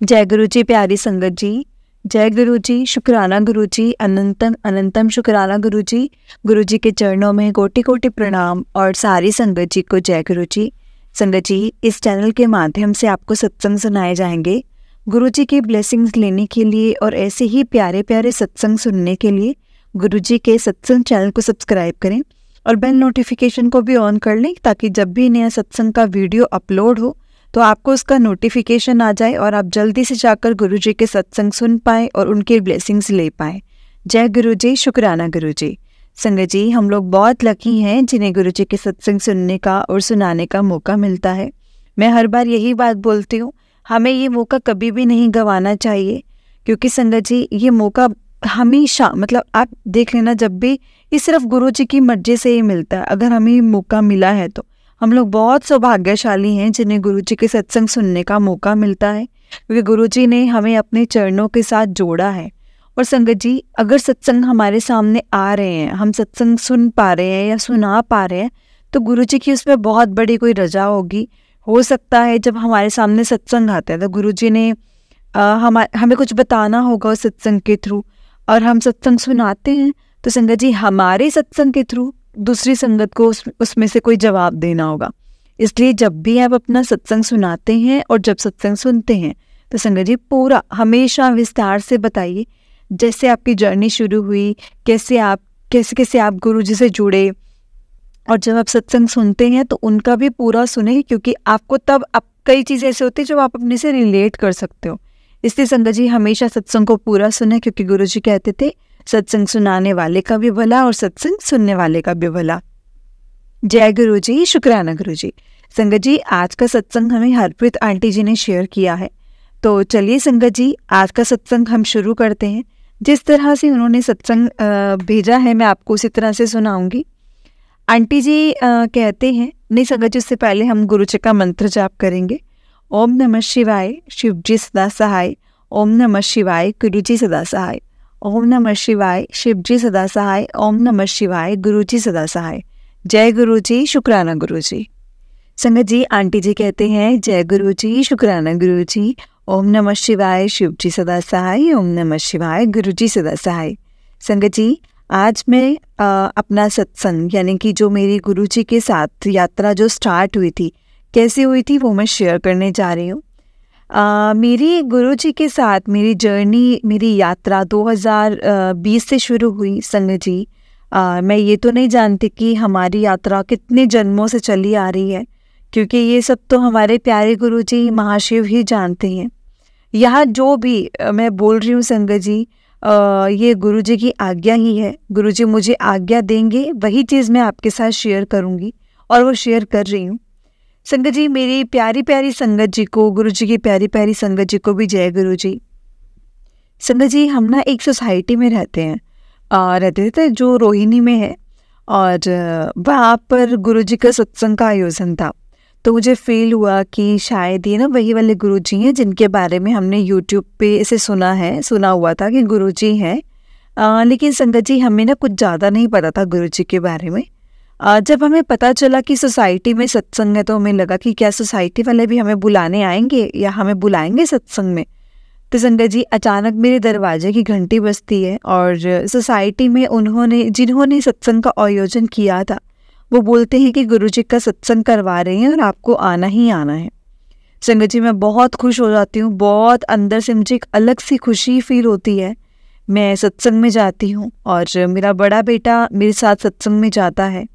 जय गुरु जी प्यारी संगत जी। जय गुरु जी, शुक्राना गुरु जी, अनंतम अनंतम शुक्राना गुरु जी। गुरु जी के चरणों में कोटि कोटि प्रणाम और सारी संगत जी को जय गुरु जी। संगत जी, इस चैनल के माध्यम से आपको सत्संग सुनाए जाएंगे। गुरु जी की ब्लेसिंग्स लेने के लिए और ऐसे ही प्यारे प्यारे सत्संग सुनने के लिए गुरु जी के सत्संग चैनल को सब्सक्राइब करें और बेल नोटिफिकेशन को भी ऑन कर लें, ताकि जब भी नया सत्संग का वीडियो अपलोड हो तो आपको उसका नोटिफिकेशन आ जाए और आप जल्दी से जाकर गुरु जी के सत्संग सुन पाएँ और उनके ब्लेसिंग्स ले पाएँ। जय गुरु जी, शुक्राना गुरु जी। संगत जी, हम लोग बहुत लकी हैं जिन्हें गुरु जी के सत्संग सुनने का और सुनाने का मौका मिलता है। मैं हर बार यही बात बोलती हूँ, हमें ये मौका कभी भी नहीं गंवाना चाहिए, क्योंकि संगत जी ये मौका हमेशा आप देख लेना, जब भी ये सिर्फ गुरु जी की मर्जी से ही मिलता है। अगर हमें मौका मिला है तो हम लोग बहुत सौभाग्यशाली हैं जिन्हें गुरु जी के सत्संग सुनने का मौका मिलता है, क्योंकि गुरु जी ने हमें अपने चरणों के साथ जोड़ा है। और संगत जी, अगर सत्संग हमारे सामने आ रहे हैं, हम सत्संग सुन पा रहे हैं या सुना पा रहे हैं, तो गुरु जी की उसमें बहुत बड़ी कोई रजा होगी। हो सकता है जब हमारे सामने सत्संग आता है तो गुरु जी ने हमें कुछ बताना होगा उस सत्संग के थ्रू, और हम सत्संग सुनाते हैं तो संगत जी हमारे सत्संग के थ्रू दूसरी संगत को उसमें से कोई जवाब देना होगा। इसलिए जब भी आप अपना सत्संग सुनाते हैं और जब सत्संग सुनते हैं तो संगत जी पूरा हमेशा विस्तार से बताइए, जैसे आपकी जर्नी शुरू हुई, कैसे आप गुरु जी से जुड़े, और जब आप सत्संग सुनते हैं तो उनका भी पूरा सुने, क्योंकि आपको तब कई चीज़ें ऐसे होती है जो आप अपने से रिलेट कर सकते हो। इसलिए संगत जी हमेशा सत्संग को पूरा सुने, क्योंकि गुरु जी कहते थे सत्संग सुनाने वाले का भी भला और सत्संग सुनने वाले का भी भला। जय गुरु जी, शुक्राना गुरु जी। संगत जी, आज का सत्संग हमें हरप्रीत आंटी जी ने शेयर किया है, तो चलिए संगत जी आज का सत्संग हम शुरू करते हैं। जिस तरह से उन्होंने सत्संग भेजा है मैं आपको उसी तरह से सुनाऊंगी। आंटी जी कहते हैं, नहीं संगत जी, उससे पहले हम गुरु जी का मंत्र जाप करेंगे। ओम नमः शिवाय, शिव जी सदा सहाय। ओम नमः शिवाय, गुरु जी सदा सहाय। ओम नमः शिवाय, शिव जी सदा सहाय। ओम नमः शिवाय, गुरु जी सदा सहाय। जय गुरु जी, शुक्राना गुरु जी। संगत जी, आंटी जी कहते हैं, जय गुरु जी, शुक्राना गुरु जी। ओम नमः शिवाय, शिव जी सदा सहाय। ओम नमः शिवाय, गुरु जी सदा सहाय। संगत जी, आज मैं अपना सत्संग यानी कि जो मेरी गुरु जी के साथ यात्रा जो स्टार्ट हुई थी, कैसे हुई थी, वो मैं शेयर करने जा रही हूँ। मेरी गुरु जी के साथ मेरी जर्नी, मेरी यात्रा 2020 से शुरू हुई। संगत जी, मैं ये तो नहीं जानती कि हमारी यात्रा कितने जन्मों से चली आ रही है, क्योंकि ये सब तो हमारे प्यारे गुरु जी महाशिव ही जानते हैं। यहाँ जो भी मैं बोल रही हूँ संगत जी, ये गुरु जी की आज्ञा ही है। गुरु जी मुझे आज्ञा देंगे वही चीज़ मैं आपके साथ शेयर करूँगी, और वो शेयर कर रही हूँ। संगत जी, मेरी प्यारी प्यारी संगत जी को, गुरु जी की प्यारी प्यारी संगत जी को भी जय गुरु जी। संगत जी, हम ना एक सोसाइटी में रहते थे जो रोहिणी में है, और वहाँ पर गुरु जी का सत्संग का आयोजन था। तो मुझे फील हुआ कि शायद ये ना वही वाले गुरु जी हैं जिनके बारे में हमने यूट्यूब पे ऐसे सुना हुआ था कि गुरु जी हैं। लेकिन संगत जी, हमें ना कुछ ज़्यादा नहीं पता था गुरु जी के बारे में। जब हमें पता चला कि सोसाइटी में सत्संग है तो हमें लगा कि क्या सोसाइटी वाले भी हमें बुलाने आएंगे या हमें बुलाएंगे सत्संग में। तो संगत जी, अचानक मेरे दरवाजे की घंटी बजती है, और सोसाइटी में जिन्होंने सत्संग का आयोजन किया था वो बोलते हैं कि गुरु जी का सत्संग करवा रहे हैं और आपको आना ही आना है। संगत जी, मैं बहुत खुश हो जाती हूँ, बहुत अंदर से मुझे एक अलग सी खुशी फील होती है। मैं सत्संग में जाती हूँ और मेरा बड़ा बेटा मेरे साथ सत्संग में जाता है।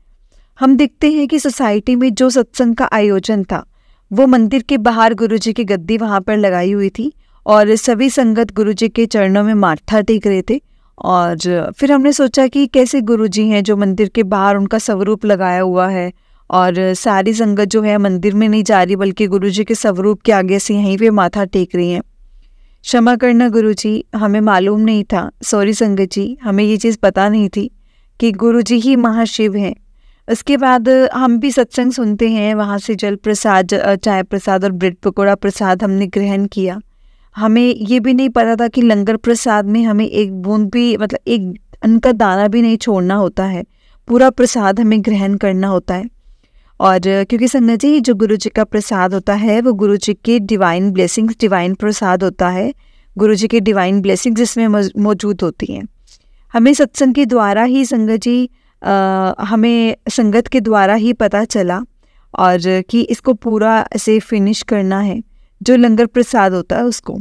हम देखते हैं कि सोसाइटी में जो सत्संग का आयोजन था वो मंदिर के बाहर गुरु जी की गद्दी वहाँ पर लगाई हुई थी, और सभी संगत गुरु जी के चरणों में माथा टेक रहे थे। और फिर हमने सोचा कि कैसे गुरु जी हैं जो मंदिर के बाहर उनका स्वरूप लगाया हुआ है, और सारी संगत जो है मंदिर में नहीं जा रही बल्कि गुरु जी के स्वरूप के आगे से यहीं पे माथा टेक रही हैं। क्षमा करना गुरु जी, हमें मालूम नहीं था। सॉरी संगत जी, हमें ये चीज़ पता नहीं थी कि गुरु जी ही महाशिव हैं। उसके बाद हम भी सत्संग सुनते हैं, वहाँ से जल प्रसाद, चाय प्रसाद और ब्रेड पकौड़ा प्रसाद हमने ग्रहण किया। हमें ये भी नहीं पता था कि लंगर प्रसाद में हमें एक बूंद भी, एक अन्न का दाना भी नहीं छोड़ना होता है, पूरा प्रसाद हमें ग्रहण करना होता है। और क्योंकि संगत जी जो गुरु जी का प्रसाद होता है वो गुरु जी की डिवाइन ब्लेसिंग्स, डिवाइन प्रसाद होता है, गुरु जी की डिवाइन ब्लेसिंग्स इसमें मौजूद होती हैं। हमें सत्संग के द्वारा ही संगत जी हमें संगत के द्वारा ही पता चला और कि इसको पूरा ऐसे फिनिश करना है जो लंगर प्रसाद होता है उसको।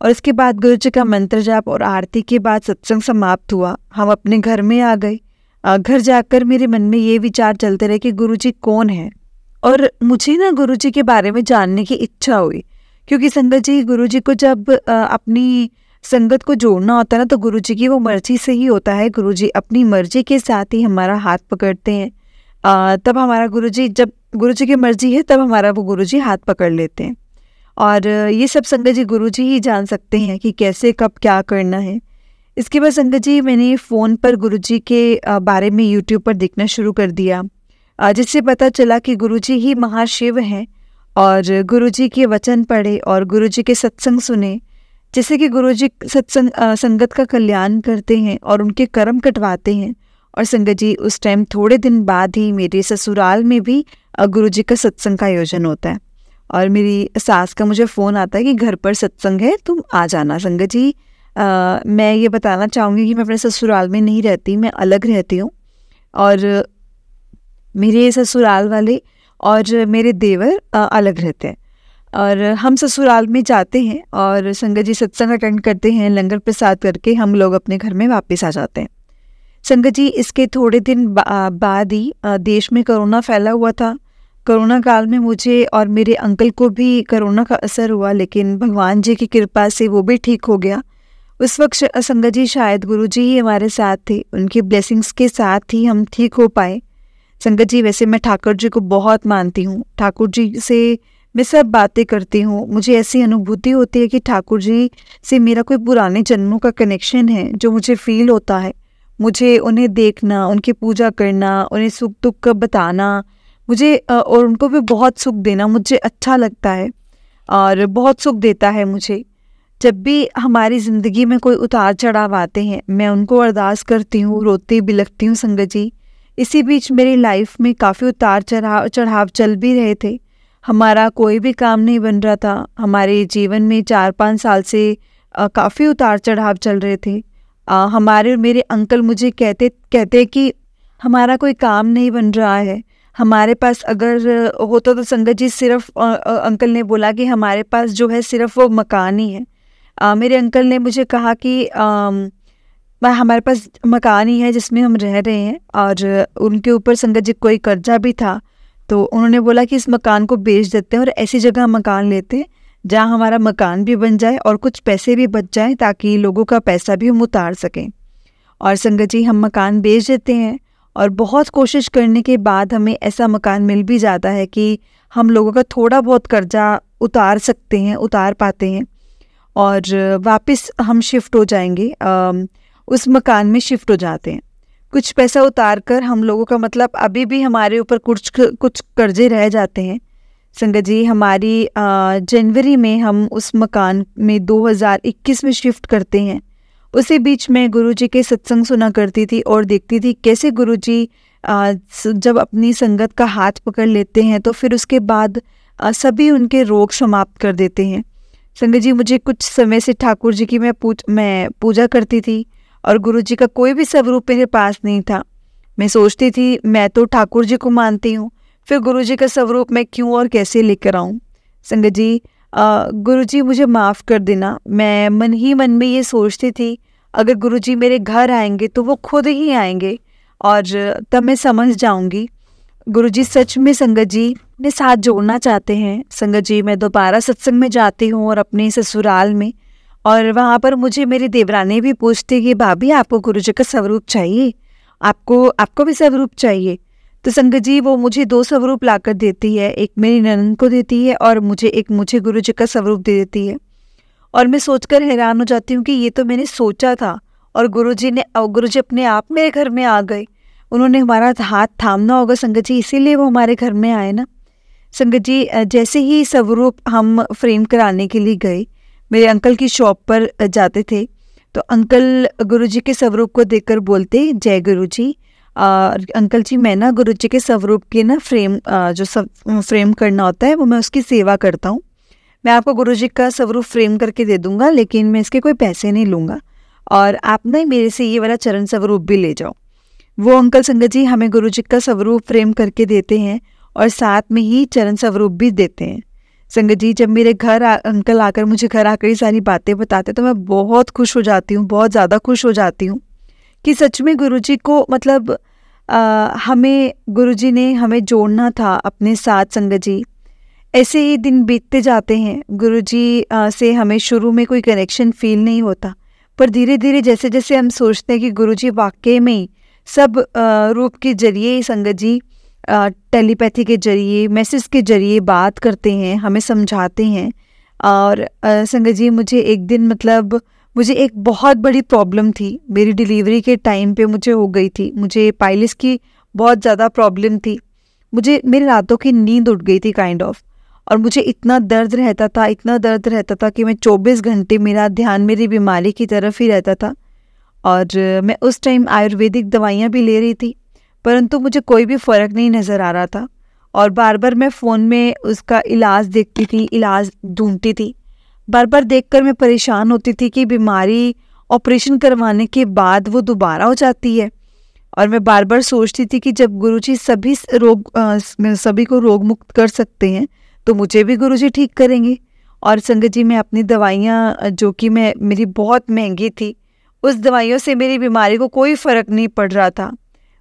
और इसके बाद गुरु जी का मंत्र जाप और आरती के बाद सत्संग समाप्त हुआ। हम अपने घर में आ गए। घर जाकर मेरे मन में ये विचार चलते रहे कि गुरु जी कौन है, और मुझे ना गुरु जी के बारे में जानने की इच्छा हुई। क्योंकि संगत जी गुरु जी को जब अपनी संगत को जोड़ना होता है ना, तो गुरु जी की वो मर्जी से ही होता है। गुरु जी अपनी मर्जी के साथ ही हमारा हाथ पकड़ते हैं। तब हमारा गुरु जी, जब गुरु जी की मर्जी है तब हमारा वो गुरु जी हाथ पकड़ लेते हैं। और ये सब संगत जी गुरु जी ही जान सकते हैं कि कैसे कब क्या करना है। इसके बाद संगत जी मैंने फ़ोन पर गुरु जी के बारे में यूट्यूब पर देखना शुरू कर दिया, जिससे पता चला कि गुरु जी ही महाशिव हैं। और गुरु जी के वचन पढ़े और गुरु जी के सत्संग सुने, जैसे कि गुरु जी सत्संग संगत का कल्याण करते हैं और उनके कर्म कटवाते हैं। और संगत जी उस टाइम थोड़े दिन बाद ही मेरे ससुराल में भी गुरु जी का सत्संग का आयोजन होता है। और मेरी सास का मुझे फ़ोन आता है कि घर पर सत्संग है, तुम आ जाना। संगत जी मैं ये बताना चाहूँगी कि मैं अपने ससुराल में नहीं रहती, मैं अलग रहती हूँ। और मेरे ससुराल वाले और मेरे देवर अलग रहते हैं। और हम ससुराल में जाते हैं और संगत जी सत्संग अटेंड करते हैं, लंगर प्रसाद करके हम लोग अपने घर में वापस आ जाते हैं। संगत जी इसके थोड़े दिन बाद ही देश में कोरोना फैला हुआ था। कोरोना काल में मुझे और मेरे अंकल को भी कोरोना का असर हुआ, लेकिन भगवान जी की कृपा से वो भी ठीक हो गया। उस वक्त संगत जी शायद गुरु जी ही हमारे साथ थे, उनकी ब्लेसिंग्स के साथ ही हम ठीक हो पाए। संगत जी वैसे मैं ठाकुर जी को बहुत मानती हूँ, ठाकुर जी से मैं सब बातें करती हूँ। मुझे ऐसी अनुभूति होती है कि ठाकुर जी से मेरा कोई पुराने जन्मों का कनेक्शन है जो मुझे फील होता है। मुझे उन्हें देखना, उनकी पूजा करना, उन्हें सुख दुख का बताना, मुझे और उनको भी बहुत सुख देना मुझे अच्छा लगता है और बहुत सुख देता है मुझे। जब भी हमारी ज़िंदगी में कोई उतार चढ़ाव आते हैं, मैं उनको अरदास करती हूँ, रोती बिलखती हूँ संगत जी। इसी बीच मेरी लाइफ में काफ़ी उतार चढ़ाव चल भी रहे थे। हमारा कोई भी काम नहीं बन रहा था। हमारे जीवन में 4-5 साल से काफ़ी उतार चढ़ाव चल रहे थे। हमारे और मेरे अंकल मुझे कहते कि हमारा कोई काम नहीं बन रहा है। हमारे पास अगर होता तो संगत जी सिर्फ अंकल ने बोला कि हमारे पास जो है सिर्फ वो मकान ही है। मेरे अंकल ने मुझे कहा कि हमारे पास मकान ही है जिसमें हम रह रहे हैं, और उनके ऊपर संगत जी कोई कर्जा भी था। तो उन्होंने बोला कि इस मकान को बेच देते हैं और ऐसी जगह मकान लेते हैं जहाँ हमारा मकान भी बन जाए और कुछ पैसे भी बच जाएं, ताकि लोगों का पैसा भी हम उतार सकें। और संगत जी हम मकान बेच देते हैं और बहुत कोशिश करने के बाद हमें ऐसा मकान मिल भी जाता है कि हम लोगों का थोड़ा बहुत कर्जा उतार सकते हैं, उतार पाते हैं, और वापस हम शिफ्ट हो जाएंगे, उस मकान में शिफ्ट हो जाते हैं। कुछ पैसा उतार कर हम लोगों का मतलब अभी भी हमारे ऊपर कुछ कर्जे रह जाते हैं। संगत जी हमारी जनवरी में हम उस मकान में 2021 में शिफ्ट करते हैं। उसी बीच में गुरुजी के सत्संग सुना करती थी और देखती थी कैसे गुरुजी जब अपनी संगत का हाथ पकड़ लेते हैं तो फिर उसके बाद सभी उनके रोग समाप्त कर देते हैं। संगत जी मुझे कुछ समय से ठाकुर जी की मैं पूजा करती थी और गुरुजी का कोई भी स्वरूप मेरे पास नहीं था। मैं सोचती थी मैं तो ठाकुर जी को मानती हूँ, फिर गुरुजी का स्वरूप मैं क्यों और कैसे लेकर आऊँ। संगत जी गुरुजी मुझे माफ़ कर देना। मैं मन ही मन में ये सोचती थी अगर गुरुजी मेरे घर आएंगे तो वो खुद ही आएंगे और तब मैं समझ जाऊंगी गुरुजी सच में संगत जी ने साथ जोड़ना चाहते हैं। संगत जी मैं दोबारा सत्संग में जाती हूँ और अपने ससुराल में, और वहाँ पर मुझे मेरी देवरानी भी पूछती कि भाभी आपको गुरुजी का स्वरूप चाहिए, आपको भी स्वरूप चाहिए। तो संगत जी वो मुझे 2 स्वरूप लाकर देती है, एक मेरी ननद को देती है और मुझे गुरुजी का स्वरूप दे देती है। और मैं सोचकर हैरान हो जाती हूँ कि ये तो मैंने सोचा था और गुरुजी अपने आप मेरे घर में आ गए। उन्होंने हमारा हाथ थामना होगा संगत जी, इसीलिए वो हमारे घर में आए ना। संगत जी जैसे ही स्वरूप हम फ्रेम कराने के लिए गए, मेरे अंकल की शॉप पर जाते थे तो अंकल गुरुजी के स्वरूप को देखकर बोलते जय गुरुजी, अंकल जी मैं ना गुरु जी के स्वरूप के ना फ्रेम करना होता है वो मैं उसकी सेवा करता हूँ। मैं आपको गुरु जी का स्वरूप फ्रेम करके दे दूंगा, लेकिन मैं इसके कोई पैसे नहीं लूँगा, और आप ना मेरे से ये वाला चरण स्वरूप भी ले जाओ। वो अंकल संगत जी हमें गुरु जी का स्वरूप फ्रेम करके देते हैं और साथ में ही चरण स्वरूप भी देते हैं। संगत जी जब मेरे घर अंकल आकर मुझे घर आकर ये सारी बातें बताते तो मैं बहुत खुश हो जाती हूँ, बहुत ज़्यादा खुश हो जाती हूँ कि सच में गुरु जी को मतलब हमें गुरु जी ने हमें जोड़ना था अपने साथ। संगत जी ऐसे ही दिन बीतते जाते हैं, गुरु जी से हमें शुरू में कोई कनेक्शन फील नहीं होता, पर धीरे धीरे जैसे जैसे हम सोचते हैं कि गुरु जी वाकई में ही सब रूप के जरिए संगत जी टेलीपैथी के जरिए मैसेज के जरिए बात करते हैं, हमें समझाते हैं। और संगत जी मुझे एक दिन मतलब मुझे एक बहुत बड़ी प्रॉब्लम थी, मेरी डिलीवरी के टाइम पे मुझे हो गई थी, मुझे पाइल्स की बहुत ज़्यादा प्रॉब्लम थी, मुझे मेरी रातों की नींद उड़ गई थी काइंड ऑफ, और मुझे इतना दर्द रहता था कि मैं 24 घंटे मेरा ध्यान मेरी बीमारी की तरफ ही रहता था। और मैं उस टाइम आयुर्वेदिक दवाइयाँ भी ले रही थी, परंतु मुझे कोई भी फ़र्क नहीं नज़र आ रहा था, और बार बार मैं फ़ोन में उसका इलाज देखती थी, इलाज ढूंढती थी। बार बार देखकर मैं परेशान होती थी कि बीमारी ऑपरेशन करवाने के बाद वो दोबारा हो जाती है, और मैं बार बार सोचती थी कि जब गुरुजी सभी को रोग मुक्त कर सकते हैं तो मुझे भी गुरुजी ठीक करेंगे। और संगत जी मैं अपनी दवाइयाँ जो कि मेरी बहुत महंगी थी, उस दवाइयों से मेरी बीमारी को कोई फ़र्क नहीं पड़ रहा था।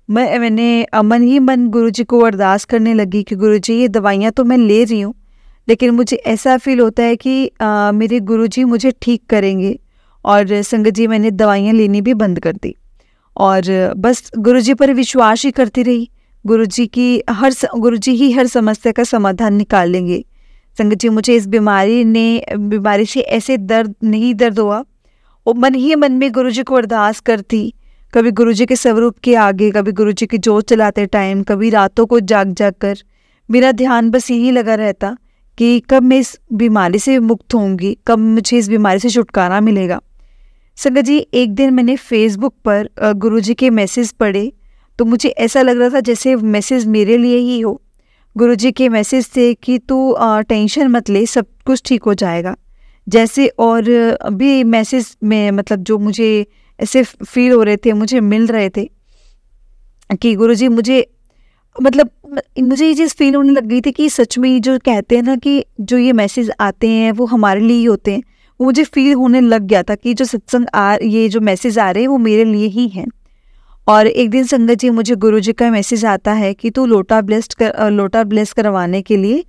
मैंने मन ही मन गुरुजी को अरदास करने लगी कि गुरुजी ये दवाइयाँ तो मैं ले रही हूँ, लेकिन मुझे ऐसा फील होता है कि मेरे गुरुजी मुझे ठीक करेंगे। और संगत जी मैंने दवाइयाँ लेनी भी बंद कर दी और बस गुरुजी पर विश्वास ही करती रही। गुरुजी ही हर समस्या का समाधान निकालेंगे। संगत जी मुझे इस बीमारी से ऐसे दर्द हुआ, और मन ही मन में गुरुजी को अरदास करती, कभी गुरुजी के स्वरूप के आगे, कभी गुरुजी की जोत चलाते टाइम, कभी रातों को जाग कर मेरा ध्यान बस यही लगा रहता कि कब मैं इस बीमारी से मुक्त होंगी, कब मुझे इस बीमारी से छुटकारा मिलेगा। संगत जी एक दिन मैंने फेसबुक पर गुरुजी के मैसेज पढ़े तो मुझे ऐसा लग रहा था जैसे मैसेज मेरे लिए ही हो। गुरुजी के मैसेज थे कि तू टेंशन मत ले, सब कुछ ठीक हो जाएगा जैसे। और अभी मैसेज में मतलब जो मुझे ऐसे फील हो रहे थे, मुझे मिल रहे थे कि गुरुजी मुझे ये चीज़ फील होने लग गई थी कि सच में जो कहते हैं ना कि जो ये मैसेज आते हैं वो हमारे लिए ही होते हैं, वो मुझे फील होने लग गया था कि ये जो मैसेज आ रहे हैं वो मेरे लिए ही हैं। और एक दिन संगत जी मुझे गुरुजी का मैसेज आता है कि तू लोटा ब्लेस करवाने के लिए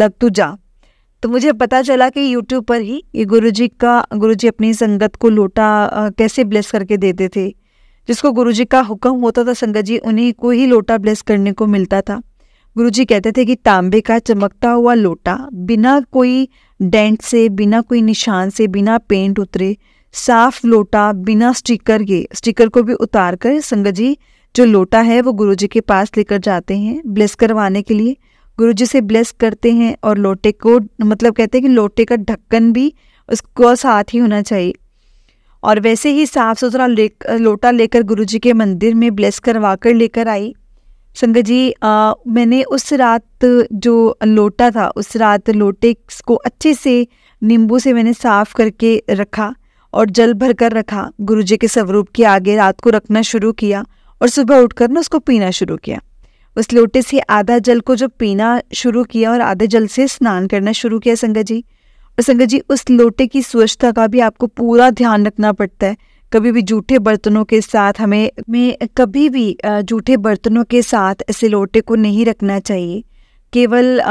तू जा। तो मुझे पता चला कि यूट्यूब पर ही ये गुरुजी अपनी संगत को लोटा कैसे ब्लेस करके देते थे। जिसको गुरुजी का हुक्म होता था संगत जी उन्हीं को ही लोटा ब्लेस करने को मिलता था। गुरुजी कहते थे कि तांबे का चमकता हुआ लोटा, बिना कोई डेंट से, बिना कोई निशान से, बिना पेंट उतरे, साफ लोटा, बिना स्टिकर को भी उतार कर संगत जी जो लोटा है वो गुरुजी के पास लेकर जाते हैं ब्लेस करवाने के लिए। गुरुजी से ब्लेस करते हैं और लोटे को कहते हैं कि लोटे का ढक्कन भी उसको साथ ही होना चाहिए। और वैसे ही साफ सुथरा लोटा लेकर गुरुजी के मंदिर में ब्लेस करवा कर लेकर आई। संगत जी मैंने उस रात जो लोटा था, उस रात लोटे को अच्छे से नींबू से मैंने साफ करके रखा और जल भर कर रखा। गुरुजी के स्वरूप के आगे रात को रखना शुरू किया और सुबह उठकर ना उसको पीना शुरू किया। उस लोटे से आधा जल को जो पीना शुरू किया और आधे जल से स्नान करना शुरू किया संगत जी। और संगत जी उस लोटे की स्वच्छता का भी आपको पूरा ध्यान रखना पड़ता है। कभी भी जूठे बर्तनों के साथ जूठे बर्तनों के साथ ऐसे लोटे को नहीं रखना चाहिए। केवल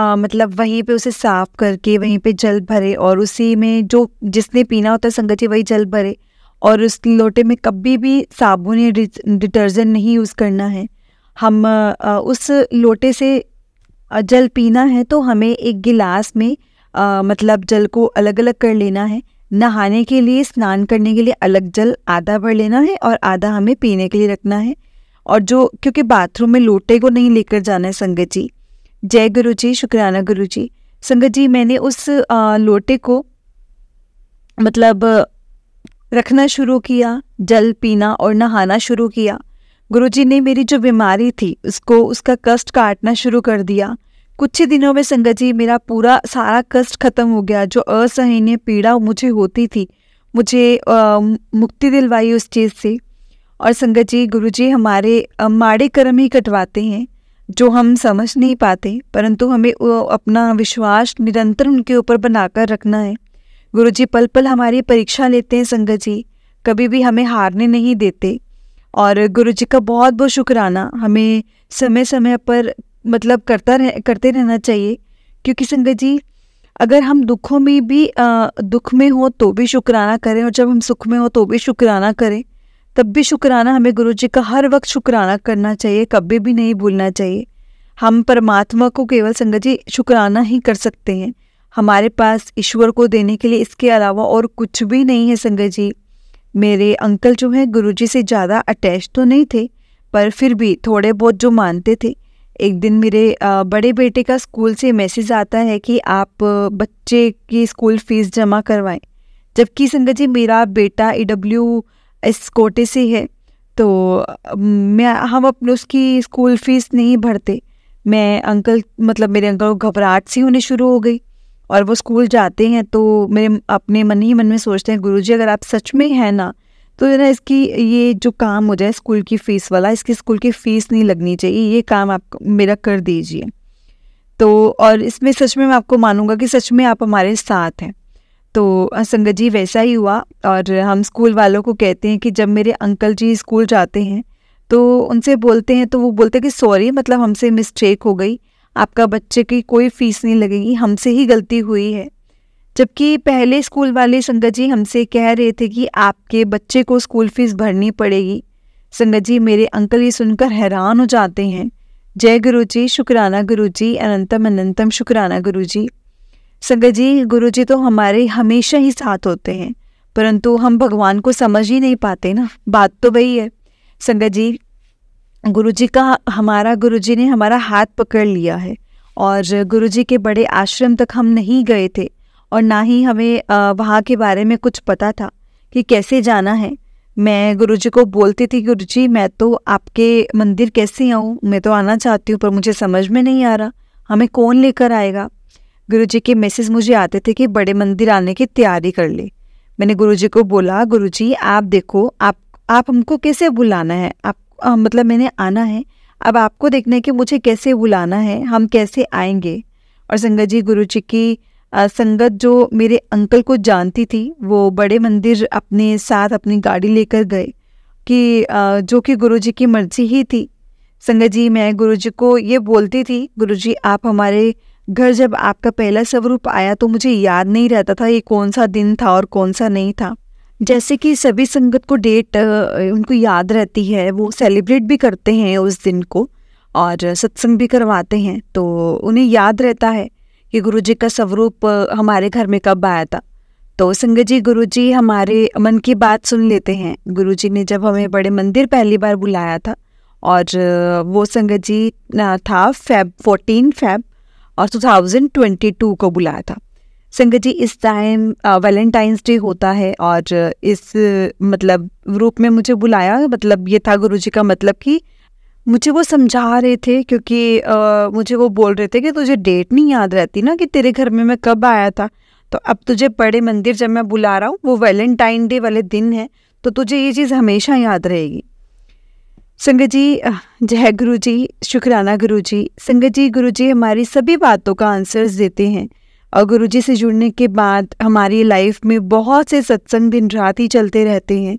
वहीं पे उसे साफ करके वहीं पे जल भरे और उसी में जो जिसने पीना होता है संगत जी वही जल भरे। और उस लोटे में कभी भी साबुन या डिटर्जेंट नहीं यूज़ करना है। हम उस लोटे से जल पीना है तो हमें एक गिलास में जल को अलग अलग कर लेना है। नहाने के लिए, स्नान करने के लिए अलग जल आधा भर लेना है और आधा हमें पीने के लिए रखना है। और क्योंकि बाथरूम में लोटे को नहीं लेकर जाना है संगत जी। जय गुरु जी, शुक्राना गुरु जी। संगत जी मैंने उस लोटे को रखना शुरू किया, जल पीना और नहाना शुरू किया। गुरुजी ने मेरी जो बीमारी थी उसका कष्ट काटना शुरू कर दिया। कुछ ही दिनों में संगत जी मेरा पूरा सारा कष्ट खत्म हो गया। जो असहनीय पीड़ा मुझे होती थी, मुझे मुक्ति दिलवाई उस चीज़ से। और संगत जी, गुरुजी हमारे माड़े कर्म ही कटवाते हैं जो हम समझ नहीं पाते, परंतु हमें अपना विश्वास निरंतर उनके ऊपर बनाकर रखना है। गुरुजी पल पल हमारी परीक्षा लेते हैं संगत जी, कभी भी हमें हारने नहीं देते। और गुरुजी का बहुत बहुत शुक्राना हमें समय समय पर मतलब करते रहना चाहिए। क्योंकि संगत जी, अगर हम दुखों में भी दुख में हो तो भी शुक्राना करें, और जब हम सुख में हो तो भी शुक्राना करें, तब भी शुक्राना हमें गुरुजी का हर वक्त शुक्राना करना चाहिए, कभी भी नहीं भूलना चाहिए। हम परमात्मा को केवल संगत जी शुक्राना ही कर सकते हैं। हमारे पास ईश्वर को देने के लिए इसके अलावा और कुछ भी नहीं है संगत जी। मेरे अंकल जो हैं गुरुजी से ज़्यादा अटैच तो नहीं थे, पर फिर भी थोड़े बहुत जो मानते थे। एक दिन मेरे बड़े बेटे का स्कूल से मैसेज आता है कि आप बच्चे की स्कूल फ़ीस जमा करवाएं। जबकि संगत जी मेरा बेटा EWS कोटे से है, तो हम अपने उसकी स्कूल फ़ीस नहीं भरते। मेरे अंकल को घबराहट सी होने शुरू हो गई, और वो स्कूल जाते हैं तो मेरे अपने मन ही मन में सोचते हैं, गुरुजी अगर आप सच में हैं ना, तो ना इसकी ये जो काम हो जाए स्कूल की फ़ीस वाला, इसकी स्कूल की फ़ीस नहीं लगनी चाहिए, ये काम आप मेरा कर दीजिए। तो और इसमें सच में मैं आपको मानूंगा कि सच में आप हमारे साथ हैं। तो संगत जी वैसा ही हुआ। और हम स्कूल वालों को कहते हैं कि जब मेरे अंकल जी स्कूल जाते हैं तो उनसे बोलते हैं, तो वो बोलते हैं कि सॉरी, हमसे मिस्टेक हो गई, आपका बच्चे की कोई फ़ीस नहीं लगेगी, हमसे ही गलती हुई है। जबकि पहले स्कूल वाले संगत जी हमसे कह रहे थे कि आपके बच्चे को स्कूल फ़ीस भरनी पड़ेगी। संगत जी मेरे अंकल ये सुनकर हैरान हो जाते हैं। जय गुरुजी, शुक्राना गुरुजी, अनंतम अनंतम शुक्राना गुरुजी। संगत जी, गुरुजी तो हमारे हमेशा ही साथ होते हैं, परंतु हम भगवान को समझ ही नहीं पाते ना, बात तो वही है। संगत जी, गुरुजी ने हमारा हाथ पकड़ लिया है, और गुरुजी के बड़े आश्रम तक हम नहीं गए थे, और ना ही हमें वहाँ के बारे में कुछ पता था कि कैसे जाना है। मैं गुरुजी को बोलती थी, गुरुजी मैं तो आपके मंदिर कैसे आऊँ, मैं तो आना चाहती हूँ पर मुझे समझ में नहीं आ रहा, हमें कौन लेकर आएगा। गुरुजी के मैसेज मुझे आते थे कि बड़े मंदिर आने की तैयारी कर ले। मैंने गुरुजी को बोला, गुरुजी आप देखो, आप हमको कैसे बुलाना है, मैंने आना है, अब आपको देखना है कि मुझे कैसे बुलाना है, हम कैसे आएंगे। और संगत जी, गुरुजी की संगत जो मेरे अंकल को जानती थी, वो बड़े मंदिर अपने साथ अपनी गाड़ी लेकर गए, कि जो कि गुरुजी की मर्जी ही थी। संगत जी, मैं गुरुजी को ये बोलती थी, गुरुजी आप हमारे घर जब आपका पहला स्वरूप आया तो मुझे याद नहीं रहता था ये कौन सा दिन था और कौन सा नहीं था। जैसे कि सभी संगत को डेट उनको याद रहती है, वो सेलिब्रेट भी करते हैं उस दिन को, और सत्संग भी करवाते हैं, तो उन्हें याद रहता है कि गुरुजी का स्वरूप हमारे घर में कब आया था। तो संगत जी, गुरुजी हमारे मन की बात सुन लेते हैं। गुरुजी ने जब हमें बड़े मंदिर पहली बार बुलाया था, और वो संगत जी था 14 फेब और 2022 को बुलाया था। संगत जी, इस टाइम वैलेंटाइंस डे होता है, और इस रूप में मुझे बुलाया, ये था गुरुजी का कि मुझे वो समझा रहे थे, क्योंकि मुझे वो बोल रहे थे कि तुझे डेट नहीं याद रहती ना कि तेरे घर में मैं कब आया था, तो अब तुझे बड़े मंदिर जब मैं बुला रहा हूँ वो वैलेंटाइन डे वाले दिन है, तो तुझे ये चीज़ हमेशा याद रहेगी। संगत जी, जय गुरुजी, शुक्राना गुरुजी। संगत जी, गुरुजी हमारी सभी बातों का आंसर्स देते हैं, और गुरुजी से जुड़ने के बाद हमारी लाइफ में बहुत से सत्संग दिन रात ही चलते रहते हैं।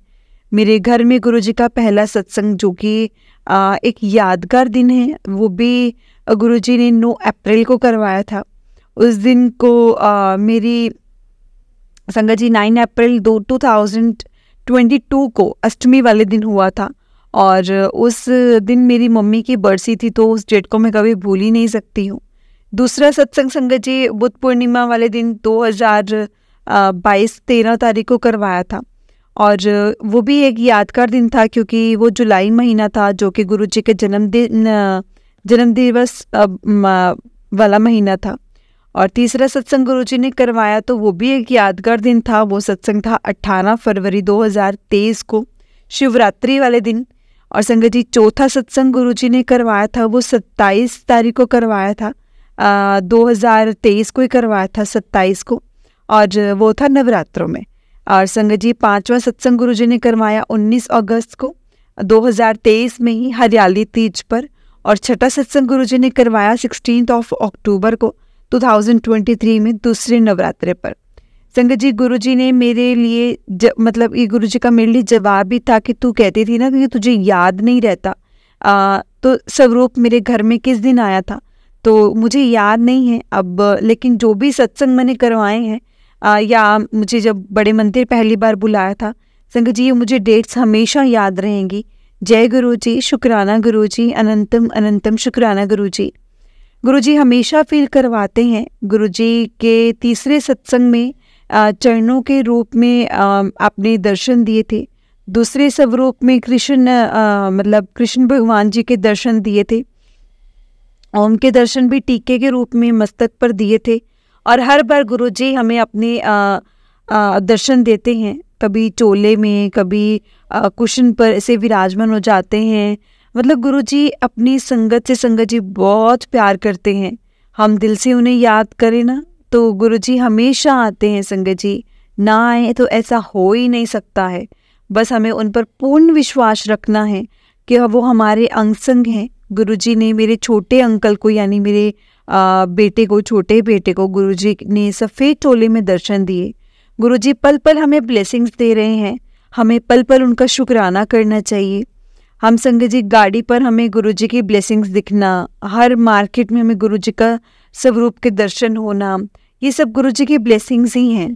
मेरे घर में गुरुजी का पहला सत्संग, जो कि एक यादगार दिन है, वो भी गुरुजी ने 9 अप्रैल को करवाया था। उस दिन को मेरी संगत जी 9 अप्रैल 2022 को अष्टमी वाले दिन हुआ था, और उस दिन मेरी मम्मी की बरसी थी, तो उस डेट को मैं कभी भूल ही नहीं सकती हूँ। दूसरा सत्संग संगत जी बुद्ध पूर्णिमा वाले दिन 2022 13 तारीख को करवाया था, और वो भी एक यादगार दिन था, क्योंकि वो जुलाई महीना था, जो कि गुरुजी के जन्म दिवस वाला महीना था। और तीसरा सत्संग गुरुजी ने करवाया, तो वो भी एक यादगार दिन था। वो सत्संग था 18 फरवरी 2023 को, शिवरात्रि वाले दिन, और संगत जी चौथा सत्संग गुरुजी ने करवाया था वो 27 तारीख को करवाया था, 2023 को ही करवाया था 27 को, और वो था नवरात्रों में। और संगत जी पांचवा सत्संग गुरुजी ने करवाया 19 अगस्त को 2023 में ही हरियाली तीज पर, और छठा सत्संग गुरुजी ने करवाया 16 अक्टूबर को 2023 में दूसरे नवरात्रे पर। संगत जी गुरुजी ने मेरे लिए मतलब ये गुरुजी का मेरे लिए जवाब भी था कि तू कहती थी ना कि तुझे याद नहीं रहता, तो स्वरूप मेरे घर में किस दिन आया था तो मुझे याद नहीं है अब, लेकिन जो भी सत्संग मैंने करवाए हैं या मुझे जब बड़े मंदिर पहली बार बुलाया था, संगत जी ये मुझे डेट्स हमेशा याद रहेंगी। जय गुरुजी, शुक्राना गुरुजी, अनंतम अनंतम शुक्राना गुरुजी। गुरुजी हमेशा फील करवाते हैं। गुरुजी के तीसरे सत्संग में चरणों के रूप में आपने दर्शन दिए थे, दूसरे स्वरूप में मतलब कृष्ण भगवान जी के दर्शन दिए थे, उनके दर्शन भी टीके के रूप में मस्तक पर दिए थे। और हर बार गुरुजी हमें अपने दर्शन देते हैं, कभी चोले में, कभी कुशन पर ऐसे विराजमान हो जाते हैं। मतलब गुरुजी अपनी संगत से संगत जी बहुत प्यार करते हैं। हम दिल से उन्हें याद करें ना तो गुरुजी हमेशा आते हैं। संगत जी ना आए तो ऐसा हो ही नहीं सकता है। बस हमें उन पर पूर्ण विश्वास रखना है कि वो हमारे अंग संग हैं। गुरुजी ने मेरे छोटे अंकल को यानी मेरे बेटे को, छोटे बेटे को गुरुजी ने सफ़ेद चोले में दर्शन दिए। गुरुजी पल पल हमें ब्लेसिंग्स दे रहे हैं, हमें पल पल उनका शुक्राना करना चाहिए। हम संगत जी गाड़ी पर हमें गुरुजी की ब्लेसिंग्स दिखना, हर मार्केट में हमें गुरुजी का स्वरूप के दर्शन होना, ये सब गुरुजी की ब्लेसिंग्स ही हैं।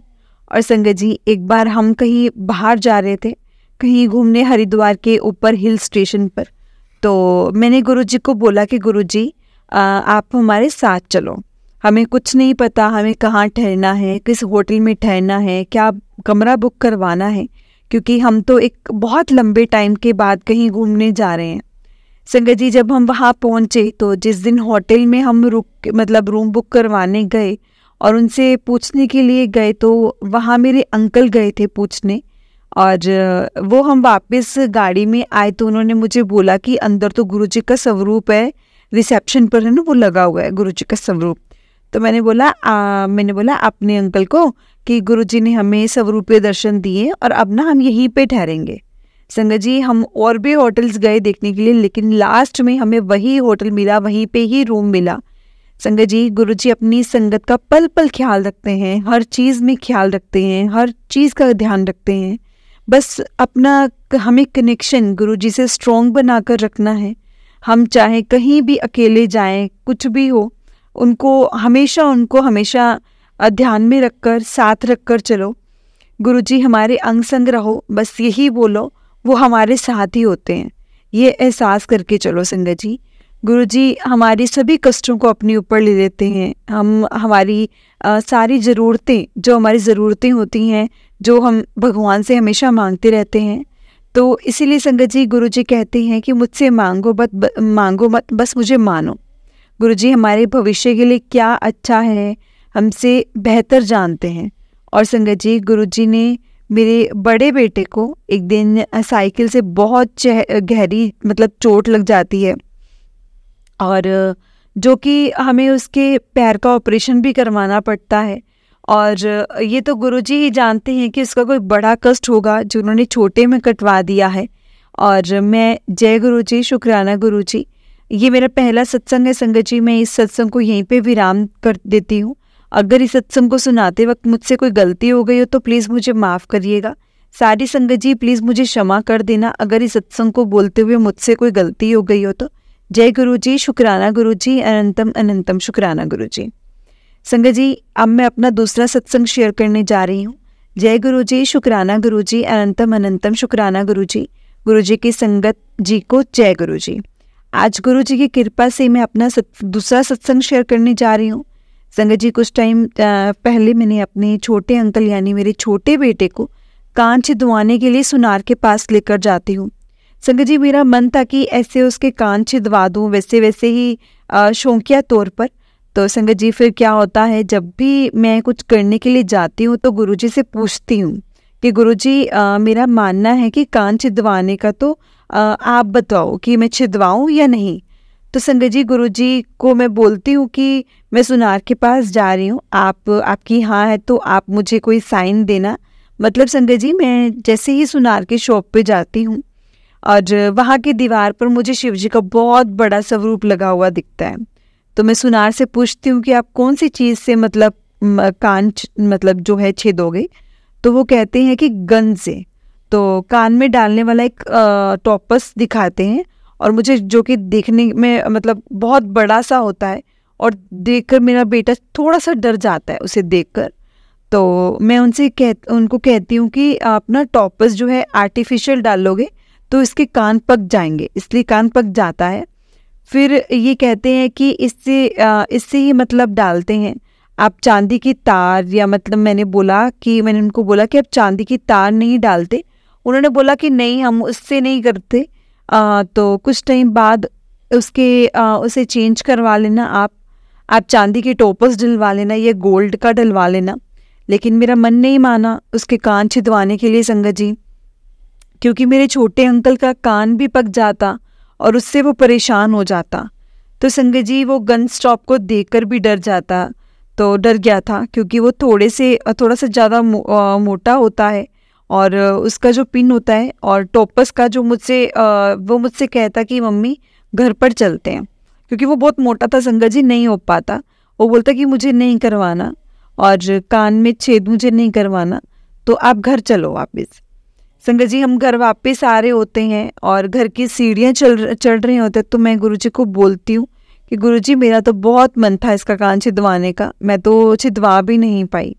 और संगत जी एक बार हम कहीं बाहर जा रहे थे, कहीं घूमने हरिद्वार के ऊपर हिल स्टेशन पर, तो मैंने गुरुजी को बोला कि गुरुजी आप हमारे साथ चलो, हमें कुछ नहीं पता हमें कहाँ ठहरना है, किस होटल में ठहरना है, क्या कमरा बुक करवाना है, क्योंकि हम तो एक बहुत लंबे टाइम के बाद कहीं घूमने जा रहे हैं। संगत जी जब हम वहाँ पहुँचे तो जिस दिन होटल में हम मतलब रूम बुक करवाने गए और उनसे पूछने के लिए गए तो वहाँ मेरे अंकल गए थे पूछने, और वो हम वापस गाड़ी में आए तो उन्होंने मुझे बोला कि अंदर तो गुरुजी का स्वरूप है, रिसेप्शन पर है ना वो लगा हुआ है गुरुजी का स्वरूप। तो मैंने बोला अपने अंकल को कि गुरुजी ने हमें स्वरूपीय दर्शन दिए और अब ना हम यहीं पे ठहरेंगे। संगत जी हम और भी होटल्स गए देखने के लिए, लेकिन लास्ट में हमें वही होटल मिला, वहीं पे ही रूम मिला। संगत जी गुरुजी अपनी संगत का पल पल ख्याल रखते हैं, हर चीज़ में ख्याल रखते हैं, हर चीज़ का ध्यान रखते हैं। बस अपना हमें कनेक्शन गुरुजी से स्ट्रॉन्ग बनाकर रखना है। हम चाहे कहीं भी अकेले जाएं, कुछ भी हो, उनको हमेशा ध्यान में रखकर, साथ रखकर चलो। गुरुजी हमारे अंग संग रहो, बस यही बोलो, वो हमारे साथ ही होते हैं, ये एहसास करके चलो। संगत जी गुरुजी हमारी सभी कष्टों को अपने ऊपर ले लेते हैं। हम हमारी सारी ज़रूरतें, जो हमारी ज़रूरतें होती हैं, जो हम भगवान से हमेशा मांगते रहते हैं, तो इसीलिए संगत जी गुरुजी कहते हैं कि मुझसे मांगो मत, बस मुझे मानो। गुरुजी हमारे भविष्य के लिए क्या अच्छा है हमसे बेहतर जानते हैं। और संगत जी गुरुजी ने मेरे बड़े बेटे को एक दिन साइकिल से बहुत गहरी मतलब चोट लग जाती है, और जो कि हमें उसके पैर का ऑपरेशन भी करवाना पड़ता है। और ये तो गुरुजी ही जानते हैं कि उसका कोई बड़ा कष्ट होगा जो उन्होंने छोटे में कटवा दिया है। और मैं जय गुरुजी, शुक्राना गुरुजी, ये मेरा पहला सत्संग है। संगत जी मैं इस सत्संग को यहीं पे विराम कर देती हूँ। अगर इस सत्संग को सुनाते वक्त मुझसे कोई गलती हो गई हो तो प्लीज़ मुझे माफ़ करिएगा। सारी संगत जी प्लीज़ मुझे क्षमा कर देना अगर इस सत्संग को बोलते हुए मुझसे कोई गलती हो गई हो तो। जय गुरुजी, शुक्राना गुरुजी, अनंतम अनंतम शुक्राना गुरुजी। संगत जी अब मैं अपना दूसरा सत्संग शेयर करने जा रही हूँ। जय गुरुजी, शुक्राना गुरुजी, अनंतम अनंतम शुक्राना गुरुजी। गुरुजी की संगत जी को जय गुरुजी। आज गुरुजी की कृपा से मैं अपना दूसरा सत्संग शेयर करने जा रही हूँ। संगत जी कुछ टाइम पहले मैंने अपने छोटे अंकल यानी मेरे छोटे बेटे को कान छिदवाने के लिए सुनार के पास लेकर जाती हूँ। संगत जी मेरा मन था कि ऐसे उसके कान छिदवा दूँ, वैसे ही शौकिया तौर पर। तो संगत जी फिर क्या होता है, जब भी मैं कुछ करने के लिए जाती हूँ तो गुरुजी से पूछती हूँ कि गुरुजी मेरा मानना है कि कान छिदवाने का तो आप बताओ कि मैं छिदवाऊँ या नहीं। तो संगत जी गुरुजी को मैं बोलती हूँ कि मैं सुनार के पास जा रही हूँ, आपकी हाँ है तो आप मुझे कोई साइन देना। मतलब संगत जी मैं जैसे ही सुनार के शॉप पे जाती हूँ और वहाँ की दीवार पर मुझे शिव जी का बहुत बड़ा स्वरूप लगा हुआ दिखता है। तो मैं सुनार से पूछती हूँ कि आप कौन सी चीज़ से मतलब कान मतलब जो है छेदोगे। तो वो कहते हैं कि गन से। तो कान में डालने वाला एक टॉपस दिखाते हैं और मुझे जो कि देखने में मतलब बहुत बड़ा सा होता है और देखकर मेरा बेटा थोड़ा सा डर जाता है उसे देखकर। तो मैं उनको कहती हूँ कि आप ना टॉपस जो है आर्टिफिशियल डालोगे तो इसके कान पक जाएंगे, इसलिए कान पक जाता है। फिर ये कहते हैं कि इससे ही मतलब डालते हैं आप चांदी की तार, या मतलब मैंने उनको बोला कि आप चांदी की तार नहीं डालते। उन्होंने बोला कि नहीं हम उससे नहीं करते। तो कुछ टाइम बाद उसे चेंज करवा लेना, आप चांदी के टोपस डलवा लेना या गोल्ड का डलवा लेना। लेकिन मेरा मन नहीं माना उसके कान छिदवाने के लिए संगत जी, क्योंकि मेरे छोटे अंकल का कान भी पक जाता और उससे वो परेशान हो जाता। तो संगत जी वो गन स्टॉप को देखकर भी डर गया था, क्योंकि वो थोड़ा सा ज़्यादा मोटा होता है और उसका जो पिन होता है और टोपस का जो वो मुझसे कहता कि मम्मी घर पर चलते हैं, क्योंकि वो बहुत मोटा था संगत जी, नहीं हो पाता। वो बोलता कि मुझे नहीं करवाना और कान में छेद मुझे नहीं करवाना, तो आप घर चलो वापस। संगत जी हम घर वापस आ रहे होते हैं और घर की सीढ़ियाँ चढ़ रहे होते हैं। तो मैं गुरुजी को बोलती हूँ कि गुरुजी मेरा तो बहुत मन था इसका कान छिदवाने का, मैं तो छिदवा भी नहीं पाई।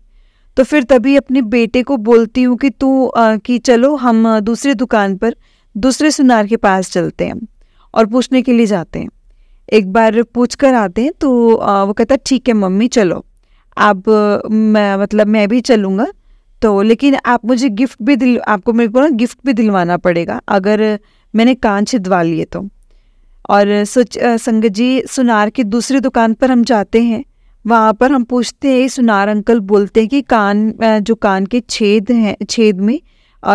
तो फिर तभी अपने बेटे को बोलती हूँ कि चलो हम दूसरी दुकान पर दूसरे सुनार के पास चलते हैं और पूछने के लिए जाते हैं। एक बार पूछ कर आते हैं तो वो कहता ठीक है मम्मी चलो, मैं भी चलूँगा। तो लेकिन आप मुझे आपको मेरे को ना गिफ्ट भी दिलवाना पड़ेगा अगर मैंने कान छिदवा लिए तो। और संगत जी सुनार की दूसरी दुकान पर हम जाते हैं। वहाँ पर हम पूछते हैं, सुनार अंकल बोलते हैं कि कान के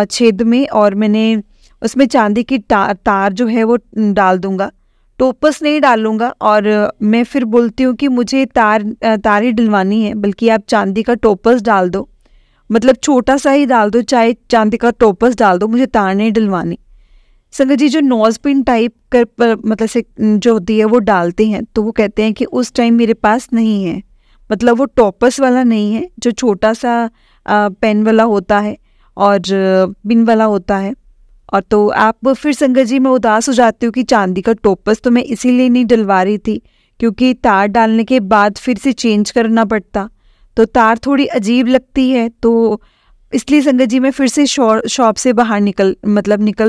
छेद में और मैंने उसमें चांदी की तार जो है वो डाल दूंगा, टोपस नहीं डालूंगा। और मैं फिर बोलती हूँ कि मुझे तार ही डलवानी है, बल्कि आप चांदी का टोपस डाल दो, मतलब छोटा सा ही डाल दो, चाहे चांदी का टोपस डाल दो, मुझे तार नहीं डलवानी। संगत जी जो नोज पिन टाइप मतलब से जो होती है वो डालते हैं, तो वो कहते हैं कि उस टाइम मेरे पास नहीं है, मतलब वो टॉपस वाला नहीं है जो छोटा सा पेन वाला होता है और पिन वाला होता है। और तो आप फिर संगत जी मैं उदास हो जाती हूँ कि चांदी का टोपस तो मैं इसीलिए नहीं डलवा रही थी क्योंकि तार डालने के बाद फिर से चेंज करना पड़ता, तो तार थोड़ी अजीब लगती है। तो इसलिए संगत जी मैं फिर से शॉप से बाहर निकल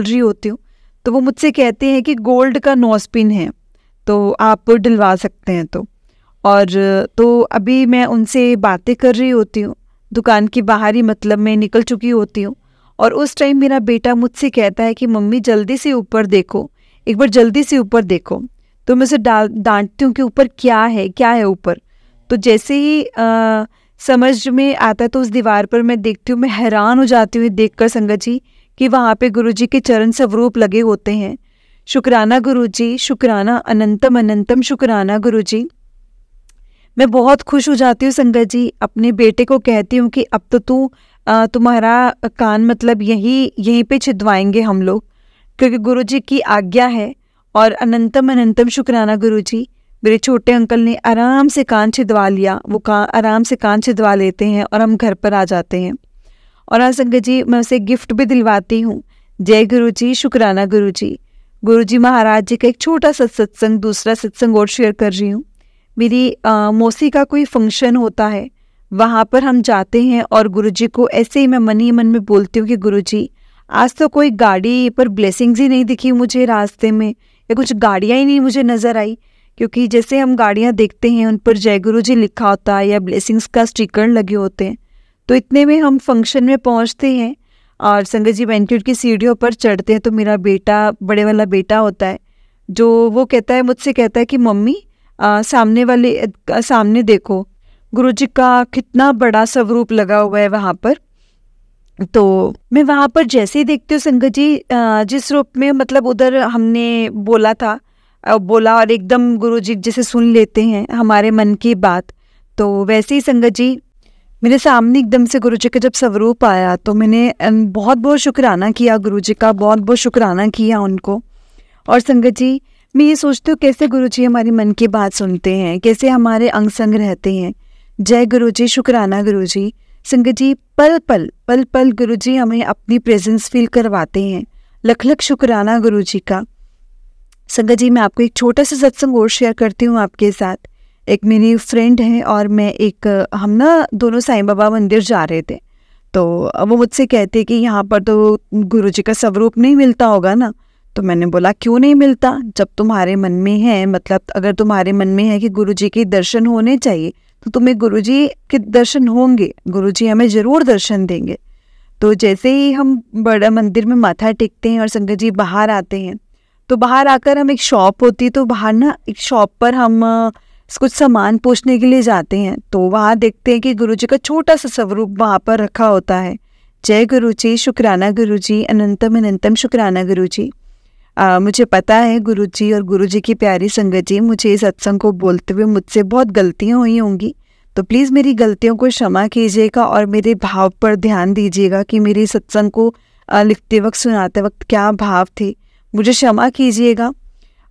रही होती हूँ। तो वो मुझसे कहते हैं कि गोल्ड का नोज पिन है तो आप डलवा सकते हैं। तो अभी मैं उनसे बातें कर रही होती हूँ, दुकान के बाहर ही मतलब मैं निकल चुकी होती हूँ। और उस टाइम मेरा बेटा मुझसे कहता है कि मम्मी जल्दी से ऊपर देखो, एक बार जल्दी से ऊपर देखो। तो मैं उसे डांटती हूँ कि ऊपर क्या है ऊपर। तो जैसे ही समझ में आता है तो उस दीवार पर मैं देखती हूँ, मैं हैरान हो जाती हूँ देखकर संगत जी कि वहाँ पे गुरुजी के चरण स्वरूप लगे होते हैं। शुक्राना गुरुजी, शुक्राना, अनंतम अनंतम शुक्राना गुरुजी। मैं बहुत खुश हो जाती हूँ संगत जी, अपने बेटे को कहती हूँ कि अब तो तुम्हारा कान मतलब यहीं पे छिदवाएंगे हम लोग, क्योंकि गुरुजी की आज्ञा है। और अनंतम अनंतम शुक्राना गुरुजी। मेरे छोटे अंकल ने आराम से कान छिदवा लिया, वो आराम से कान छिदवा लेते हैं और हम घर पर आ जाते हैं। और हाँ संगत जी मैं उसे गिफ्ट भी दिलवाती हूँ। जय गुरुजी, शुक्राना गुरुजी। गुरुजी महाराज जी का एक छोटा सा सत्संग, दूसरा सत्संग और शेयर कर रही हूँ। मेरी मौसी का कोई फंक्शन होता है, वहाँ पर हम जाते हैं और गुरुजी को ऐसे ही मैं मन ही मन में बोलती हूँ कि गुरुजी आज तो कोई गाड़ी पर ब्लेसिंग्स ही नहीं दिखी मुझे रास्ते में, या कुछ गाड़ियाँ ही नहीं मुझे नज़र आई, क्योंकि जैसे हम गाड़ियाँ देखते हैं उन पर जय गुरुजी लिखा होता है या ब्लेसिंग्स का स्टिकर लगे होते हैं। तो इतने में हम फंक्शन में पहुँचते हैं और संगत जी बैंक्वेट की सीढ़ियों पर चढ़ते हैं। तो मेरा बेटा, बड़े वाला बेटा होता है, जो वो मुझसे कहता है कि मम्मी सामने देखो, गुरुजी का कितना बड़ा स्वरूप लगा हुआ है वहाँ पर। तो मैं वहाँ पर जैसे ही देखती हूँ संगत जी, जिस रूप में मतलब उधर हमने बोला था, बोला और एकदम गुरुजी जैसे सुन लेते हैं हमारे मन की बात, तो वैसे ही संगत जी मेरे सामने एकदम से गुरुजी का जब स्वरूप आया तो मैंने बहुत बहुत शुक्राना किया गुरुजी का, बहुत बहुत शुक्राना किया उनको। और संगत जी मैं ये सोचती हूँ कैसे गुरुजी हमारी मन की बात सुनते हैं, कैसे हमारे अंग संग रहते हैं। जय गुरुजी, शुक्राना गुरुजी। संगत जी पल पल पल पल गुरुजी हमें अपनी प्रेजेंस फील करवाते हैं। लख लख शुक्राना गुरुजी का। संगत जी मैं आपको एक छोटा सा सत्संग और शेयर करती हूँ आपके साथ। एक मेरी फ्रेंड है और मैं, हम ना दोनों साईं बाबा मंदिर जा रहे थे, तो वो मुझसे कहते कि यहाँ पर तो गुरुजी का स्वरूप नहीं मिलता होगा ना। तो मैंने बोला क्यों नहीं मिलता, जब तुम्हारे मन में है, मतलब अगर तुम्हारे मन में है कि गुरुजी के दर्शन होने चाहिए तो तुम्हें गुरुजी के दर्शन होंगे, गुरुजी हमें ज़रूर दर्शन देंगे। तो जैसे ही हम बड़ा मंदिर में माथा टेकते हैं और संगत जी बाहर आते हैं, तो बाहर आकर हम, एक शॉप होती है, तो बाहर ना एक शॉप पर हम कुछ सामान पूछने के लिए जाते हैं, तो वहाँ देखते हैं कि गुरुजी का छोटा सा स्वरूप वहाँ पर रखा होता है। जय गुरुजी, शुक्राना गुरुजी, अनंतम अनंतम शुक्राना गुरुजी। मुझे पता है गुरुजी और गुरुजी की प्यारी संगत जी, मुझे इस सत्संग को बोलते हुए मुझसे बहुत गलतियाँ हुई होंगी, तो प्लीज़ मेरी गलतियों को क्षमा कीजिएगा और मेरे भाव पर ध्यान दीजिएगा कि मेरे सत्संग को लिखते वक्त, सुनाते वक्त क्या भाव थे। मुझे क्षमा कीजिएगा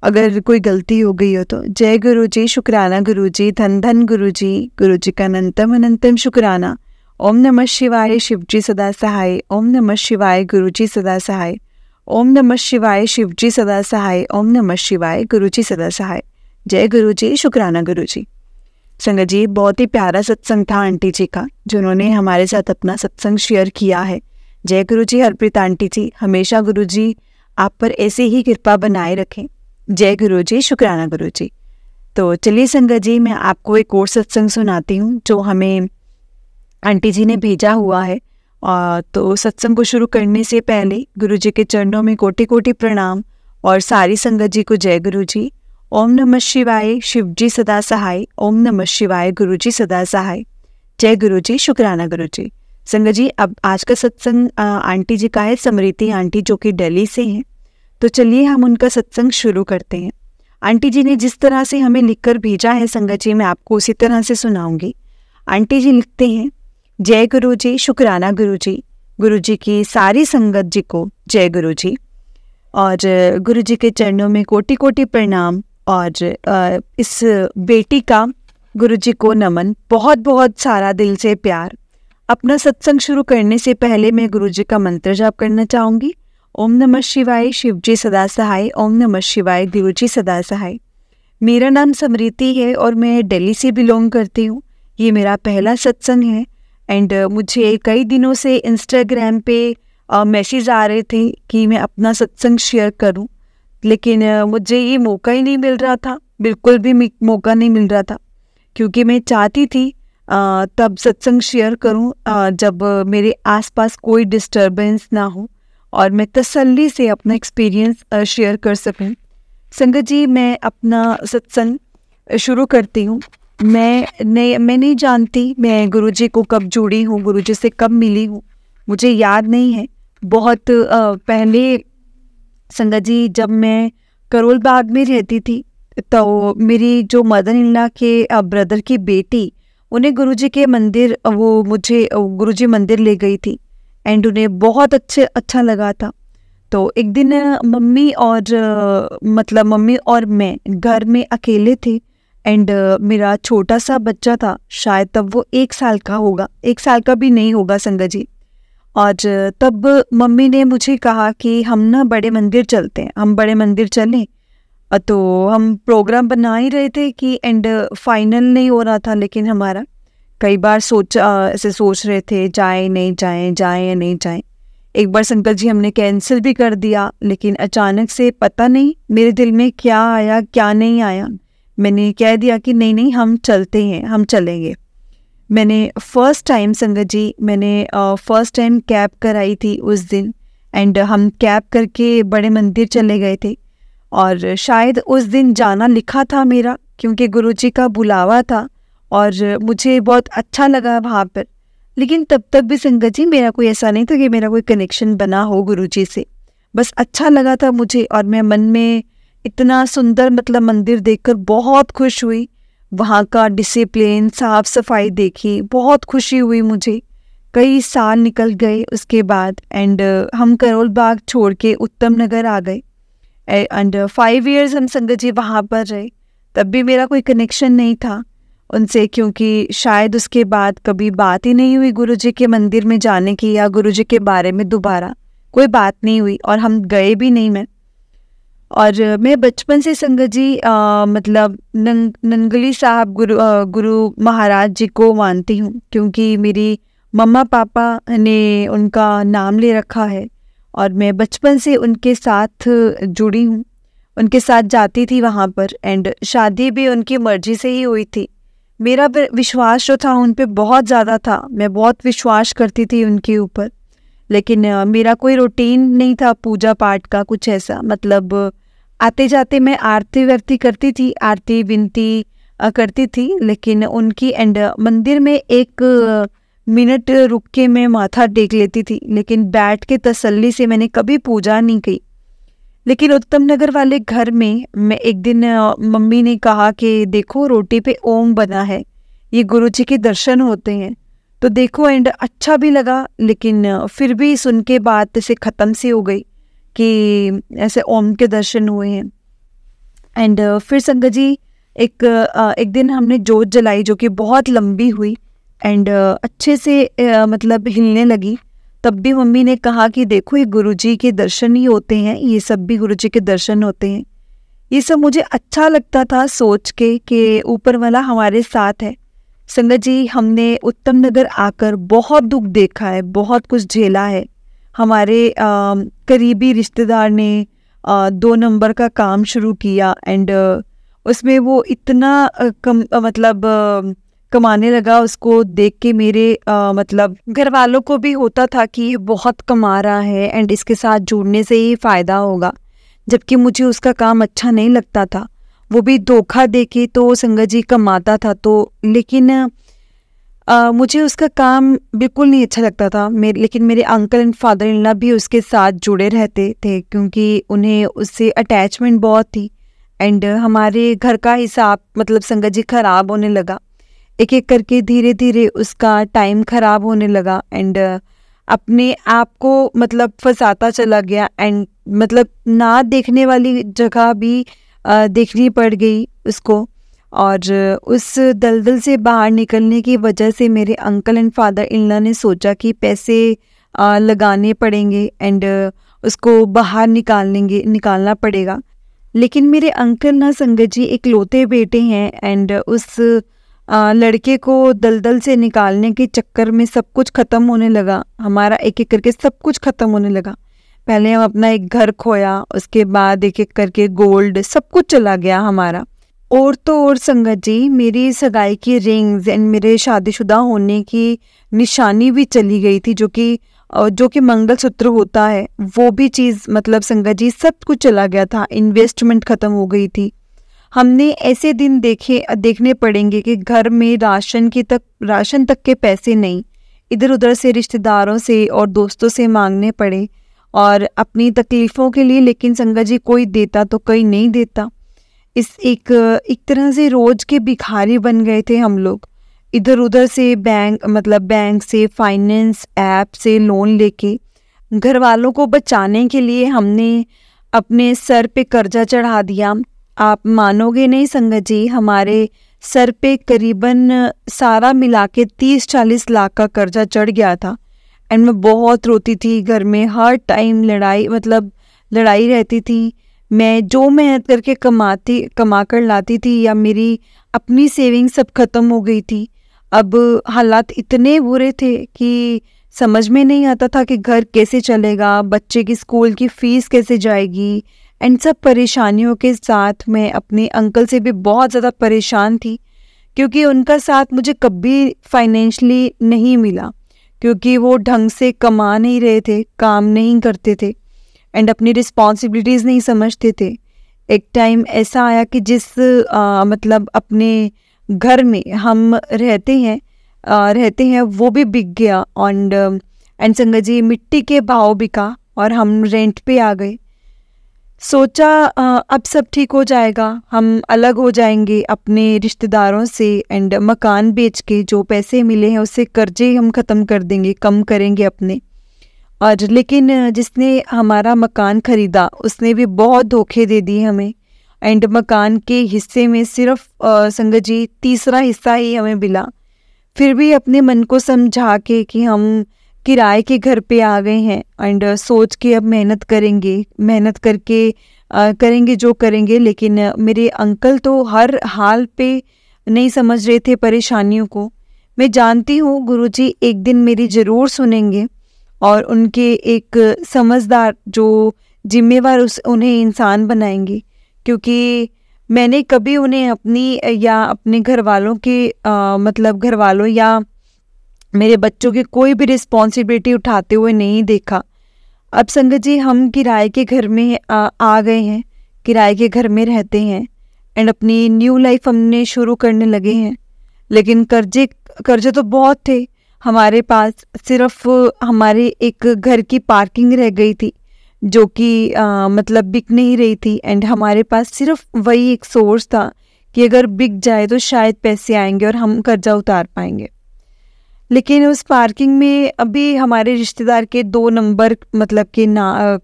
अगर कोई गलती हो गई हो तो। जय गुरुजी, शुक्राना गुरुजी, धन धन गुरुजी, गुरुजी का अनंतम अनंतम शुक्राना। ओम नमः शिवाय, शिवजी सदा सहाय। ओम नमः शिवाय, गुरुजी सदा सहाय। ओम नमः शिवाय, शिवजी सदा सहाय। ओम नमः शिवाय, गुरुजी सदा सहाय। जय गुरुजी, शुक्राना गुरुजी। संगत जी बहुत ही प्यारा सत्संग था आंटी जी का, जिन्होंने हमारे साथ अपना सत्संग शेयर किया है। जय गुरुजी, हरप्रीत आंटी जी, हमेशा गुरुजी आप पर ऐसे ही कृपा बनाए रखें। जय गुरुजी, शुक्राना गुरुजी। तो चलिए संगत जी मैं आपको एक और सत्संग सुनाती हूँ जो हमें आंटी जी ने भेजा हुआ है। तो सत्संग को शुरू करने से पहले गुरुजी के चरणों में कोटि कोटि प्रणाम और सारी संगत जी को जय गुरुजी। ओम नमः शिवाय, शिवजी सदा सहाय। ओम नमः शिवाय, गुरुजी सदा सहाय। जय गुरुजी, शुक्राना गुरुजी। संगत जी अब आज का सत्संग आंटी जी का है, समृति आंटी जो कि दिल्ली से हैं। तो चलिए हम उनका सत्संग शुरू करते हैं। आंटी जी ने जिस तरह से हमें लिखकर भेजा है संगत जी, मैं आपको उसी तरह से सुनाऊंगी। आंटी जी लिखते हैं, जय गुरुजी, शुक्राना गुरुजी, गुरुजी की सारी संगत जी को जय गुरुजी। और गुरुजी के चरणों में कोटि कोटि प्रणाम और इस बेटी का गुरुजी को नमन, बहुत बहुत सारा दिल से प्यार। अपना सत्संग शुरू करने से पहले मैं गुरुजी का मंत्र जाप करना चाहूँगी। ओम नमः शिवाय, शिवजी सदा सहाय। ओम नमः शिवाय, गुरुजी सदा सहाय। मेरा नाम समृति है और मैं दिल्ली से बिलोंग करती हूँ। ये मेरा पहला सत्संग है एंड मुझे कई दिनों से इंस्टाग्राम पे मैसेज आ रहे थे कि मैं अपना सत्संग शेयर करूं, लेकिन मुझे ये मौका ही नहीं मिल रहा था, बिल्कुल भी मौका नहीं मिल रहा था, क्योंकि मैं चाहती थी तब सत्संग शेयर करूं जब मेरे आसपास कोई डिस्टरबेंस ना हो और मैं तसल्ली से अपना एक्सपीरियंस शेयर कर सकूं। संगत जी मैं अपना सत्संग शुरू करती हूँ। मैं नहीं जानती मैं गुरुजी को कब जुड़ी हूँ, गुरुजी से कब मिली हूँ, मुझे याद नहीं है। बहुत पहले संगत जी जब मैं करोल बाग में रहती थी तो मेरी जो मदर इन लॉ के ब्रदर की बेटी, उन्हें गुरुजी के मंदिर, वो मुझे गुरुजी मंदिर ले गई थी एंड उन्हें बहुत अच्छा लगा था। तो एक दिन मम्मी और मैं घर में अकेले थे एंड मेरा छोटा सा बच्चा था, शायद तब वो 1 साल का होगा, 1 साल का भी नहीं होगा संगत जी। और तब मम्मी ने मुझे कहा कि हम ना बड़े मंदिर चलते हैं, हम बड़े मंदिर चलें। तो हम प्रोग्राम बना ही रहे थे कि एंड फाइनल नहीं हो रहा था, लेकिन हमारा कई बार ऐसे सोच रहे थे जाएं नहीं जाएं, जाएं या नहीं जाएं। एक बार संकट जी हमने कैंसिल भी कर दिया, लेकिन अचानक से पता नहीं मेरे दिल में क्या आया क्या नहीं आया, मैंने कह दिया कि नहीं हम चलते हैं, हम चलेंगे। मैंने फर्स्ट टाइम संगत जी, मैंने फर्स्ट टाइम कैब कराई थी उस दिन एंड हम कैब करके बड़े मंदिर चले गए थे। और शायद उस दिन जाना लिखा था मेरा, क्योंकि गुरुजी का बुलावा था और मुझे बहुत अच्छा लगा वहाँ पर। लेकिन तब तक भी संगत जी मेरा कोई ऐसा नहीं था कि मेरा कोई कनेक्शन बना हो गुरुजी से। बस अच्छा लगा था मुझे, और मैं मन में इतना सुंदर मतलब मंदिर देखकर बहुत खुश हुई। वहाँ का डिसिप्लिन, साफ सफाई देखी, बहुत खुशी हुई मुझे। कई साल निकल गए उसके बाद, एंड हम करोल बाग छोड़ के उत्तम नगर आ गए, एंड 5 years हम संगत जी वहाँ पर रहे। तब भी मेरा कोई कनेक्शन नहीं था उनसे, क्योंकि शायद उसके बाद कभी बात ही नहीं हुई गुरुजी के मंदिर में जाने की, या गुरुजी के बारे में दोबारा कोई बात नहीं हुई, और हम गए भी नहीं। और मैं बचपन से संगत जी मतलब नंगली साहब गुरु महाराज जी को मानती हूँ, क्योंकि मेरी मम्मा पापा ने उनका नाम ले रखा है, और मैं बचपन से उनके साथ जुड़ी हूँ, उनके साथ जाती थी वहाँ पर, एंड शादी भी उनकी मर्जी से ही हुई थी। मेरा विश्वास जो था उन पे बहुत ज़्यादा था, मैं बहुत विश्वास करती थी उनके ऊपर। लेकिन मेरा कोई रूटीन नहीं था पूजा पाठ का, कुछ ऐसा मतलब आते जाते मैं आरती व्यक्ति करती थी, आरती विनती करती थी, लेकिन उनकी एंड मंदिर में 1 मिनट रुक के मैं माथा टेक लेती थी, लेकिन बैठ के तसल्ली से मैंने कभी पूजा नहीं की। लेकिन उत्तम नगर वाले घर में मैं एक दिन मम्मी ने कहा कि देखो रोटी पे ओम बना है, ये गुरुजी के दर्शन होते हैं, तो देखो। एंड अच्छा भी लगा, लेकिन फिर भी सुन के बात ऐसे ख़त्म सी हो गई कि ऐसे ओम के दर्शन हुए हैं। एंड फिर संगत जी एक दिन हमने जोत जलाई जो कि बहुत लंबी हुई, एंड अच्छे से मतलब हिलने लगी। तब भी मम्मी ने कहा कि देखो ये गुरुजी के दर्शन ही होते हैं, ये सब भी गुरुजी के दर्शन होते हैं। ये सब मुझे अच्छा लगता था सोच के कि ऊपर वाला हमारे साथ है। संगत जी हमने उत्तम नगर आकर बहुत दुख देखा है, बहुत कुछ झेला है। हमारे करीबी रिश्तेदार ने 2 नंबर का काम शुरू किया, एंड उसमें वो इतना कमाने लगा। उसको देख के मेरे मतलब घर वालों को भी होता था कि ये बहुत कमा रहा है एंड इसके साथ जुड़ने से ही फ़ायदा होगा, जबकि मुझे उसका काम अच्छा नहीं लगता था। वो भी धोखा देके तो संगत जी कमाता था, तो लेकिन मुझे उसका काम बिल्कुल नहीं अच्छा लगता था। लेकिन मेरे uncle and father in law भी उसके साथ जुड़े रहते थे, क्योंकि उन्हें उससे अटैचमेंट बहुत थी। एंड हमारे घर का हिसाब मतलब संगत जी ख़राब होने लगा, एक एक करके धीरे धीरे उसका टाइम ख़राब होने लगा, एंड अपने आप को मतलब फंसाता चला गया। एंड मतलब ना देखने वाली जगह भी देखनी पड़ गई उसको। और उस दलदल से बाहर निकलने की वजह से मेरे uncle and father in law ने सोचा कि पैसे लगाने पड़ेंगे एंड उसको बाहर निकालना पड़ेगा। लेकिन मेरे अंकल ना संगत जी इकलौते बेटे हैं, एंड उस लड़के को दलदल से निकालने के चक्कर में सब कुछ ख़त्म होने लगा। हमारा एक एक करके सब कुछ ख़त्म होने लगा। पहले हम अपना एक घर खोया, उसके बाद एक एक करके गोल्ड सब कुछ चला गया हमारा। और तो और संगत जी मेरी सगाई की रिंग्स एंड मेरे शादीशुदा होने की निशानी भी चली गई थी, जो कि मंगलसूत्र होता है, वो भी चीज़ मतलब संगत जी सब कुछ चला गया था। इन्वेस्टमेंट ख़त्म हो गई थी। हमने ऐसे दिन देखने पड़ेंगे कि घर में राशन तक के पैसे नहीं, इधर उधर से रिश्तेदारों से और दोस्तों से मांगने पड़े और अपनी तकलीफ़ों के लिए। लेकिन संगत जी कोई देता तो कोई नहीं देता। इस एक तरह से रोज के भिखारी बन गए थे हम लोग। इधर उधर से बैंक से, फाइनेंस ऐप से लोन लेके घर वालों को बचाने के लिए हमने अपने सर पे कर्जा चढ़ा दिया। आप मानोगे नहीं संगत जी, हमारे सर पे करीबन सारा मिला के 30-40 लाख का कर्जा चढ़ गया था। एंड मैं बहुत रोती थी। घर में हर टाइम लड़ाई रहती थी। मैं जो मेहनत करके कमा कर लाती थी या मेरी अपनी सेविंग सब खत्म हो गई थी। अब हालात इतने बुरे थे कि समझ में नहीं आता था कि घर कैसे चलेगा, बच्चे की स्कूल की फ़ीस कैसे जाएगी। एंड सब परेशानियों के साथ मैं अपने अंकल से भी बहुत ज़्यादा परेशान थी, क्योंकि उनका साथ मुझे कभी फाइनेंशली नहीं मिला, क्योंकि वो ढंग से कमा नहीं रहे थे, काम नहीं करते थे एंड अपनी रिस्पॉन्सिबिलिटीज़ नहीं समझते थे। एक टाइम ऐसा आया कि जिस मतलब अपने घर में हम रहते हैं, रहते हैं वो भी बिक गया। एंड संगत जी मिट्टी के भाव बिका और हम रेंट पे आ गए। सोचा अब सब ठीक हो जाएगा, हम अलग हो जाएंगे अपने रिश्तेदारों से एंड मकान बेच के जो पैसे मिले हैं उससे कर्जे हम ख़त्म कर देंगे, कम करेंगे अपने। और लेकिन जिसने हमारा मकान ख़रीदा उसने भी बहुत धोखे दे दिए हमें। एंड मकान के हिस्से में सिर्फ संगत जी तीसरा हिस्सा ही हमें मिला। फिर भी अपने मन को समझा के कि हम किराए के घर पे आ गए हैं एंड सोच के अब मेहनत करेंगे, मेहनत करके करेंगे जो करेंगे। लेकिन मेरे अंकल तो हर हाल पे नहीं समझ रहे थे परेशानियों को। मैं जानती हूँ गुरुजी एक दिन मेरी ज़रूर सुनेंगे और उनके एक समझदार जो जिम्मेवार उन्हें इंसान बनाएंगे, क्योंकि मैंने कभी उन्हें अपनी या अपने घर वालों के मतलब घर वालों या मेरे बच्चों की कोई भी रिस्पॉन्सिबिलिटी उठाते हुए नहीं देखा। अब संगत जी हम किराए के घर में आ गए हैं, किराए के घर में रहते हैं एंड अपनी न्यू लाइफ हमने शुरू करने लगे हैं। लेकिन कर्जे तो बहुत थे हमारे पास। सिर्फ हमारे एक घर की पार्किंग रह गई थी जो कि मतलब बिक नहीं रही थी एंड हमारे पास सिर्फ वही एक सोर्स था कि अगर बिक जाए तो शायद पैसे आएंगे और हम कर्जा उतार पाएंगे। लेकिन उस पार्किंग में अभी हमारे रिश्तेदार के 2 नंबर मतलब के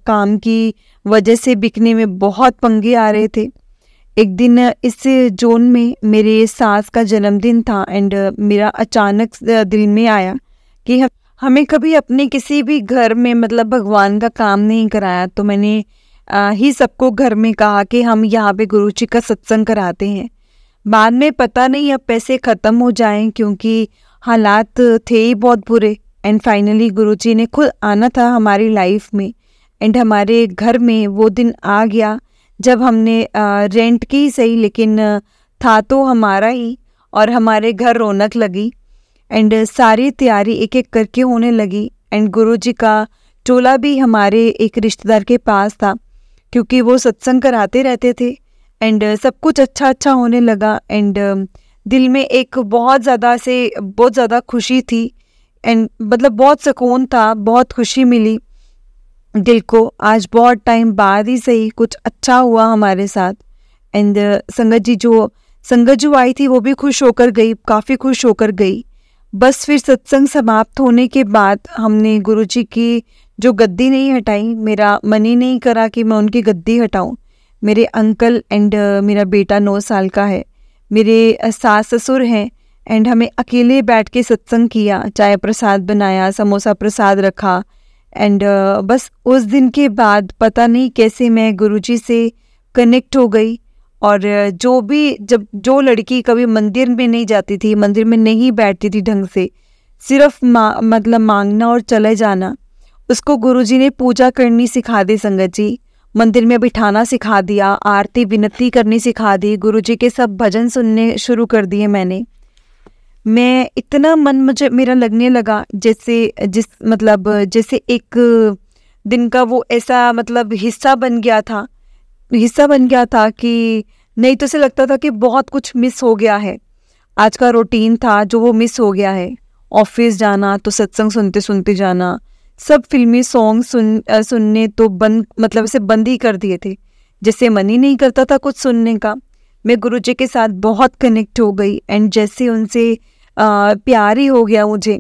काम की वजह से बिकने में बहुत पंगे आ रहे थे। एक दिन इस जोन में मेरे सास का जन्मदिन था एंड मेरा अचानक दिल में आया कि हमें कभी अपने किसी भी घर में मतलब भगवान का काम नहीं कराया। तो मैंने ही सबको घर में कहा कि हम यहाँ पे गुरु जी का सत्संग कराते हैं। बाद में पता नहीं अब पैसे ख़त्म हो जाएं, क्योंकि हालात थे ही बहुत बुरे। एंड फाइनली गुरुजी ने खुद आना था हमारी लाइफ में एंड हमारे घर में वो दिन आ गया जब हमने रेंट की ही सही लेकिन था तो हमारा ही, और हमारे घर रौनक लगी एंड सारी तैयारी एक एक करके होने लगी। एंड गुरुजी का टोला भी हमारे एक रिश्तेदार के पास था, क्योंकि वो सत्संग कराते रहते थे एंड सब कुछ अच्छा होने लगा। एंड दिल में एक बहुत ज़्यादा खुशी थी एंड मतलब बहुत सुकून था, बहुत खुशी मिली दिल को। आज बहुत टाइम बाद ही सही कुछ अच्छा हुआ हमारे साथ। एंड संगत जो आई थी वो भी खुश होकर गई, काफ़ी खुश होकर गई। बस फिर सत्संग समाप्त होने के बाद हमने गुरुजी की जो गद्दी नहीं हटाई, मेरा मन ही नहीं करा कि मैं उनकी गद्दी हटाऊं। मेरे अंकल एंड मेरा बेटा 9 साल का है, मेरे सास ससुर हैं एंड हमें अकेले बैठ के सत्संग किया, चाय प्रसाद बनाया, समोसा प्रसाद रखा एंड बस उस दिन के बाद पता नहीं कैसे मैं गुरुजी से कनेक्ट हो गई। और जो लड़की कभी मंदिर में नहीं जाती थी, मंदिर में नहीं बैठती थी ढंग से, सिर्फ मतलब मांगना और चले जाना, उसको गुरुजी ने पूजा करनी सिखा दी। संगत जी मंदिर में बिठाना सिखा दिया, आरती विनती करनी सिखा दी, गुरुजी के सब भजन सुनने शुरू कर दिए मैं इतना मन मेरा लगने लगा जैसे एक दिन का वो ऐसा मतलब हिस्सा बन गया था कि नहीं तो से लगता था कि बहुत कुछ मिस हो गया है। आज का रूटीन था जो वो मिस हो गया है। ऑफिस जाना तो सत्संग सुनते सुनते जाना, सब फिल्मी सॉन्ग सुनने तो बंद ही कर दिए थे, जैसे मन ही नहीं करता था कुछ सुनने का। मैं गुरुजी के साथ बहुत कनेक्ट हो गई एंड जैसे उनसे प्यार ही हो गया मुझे।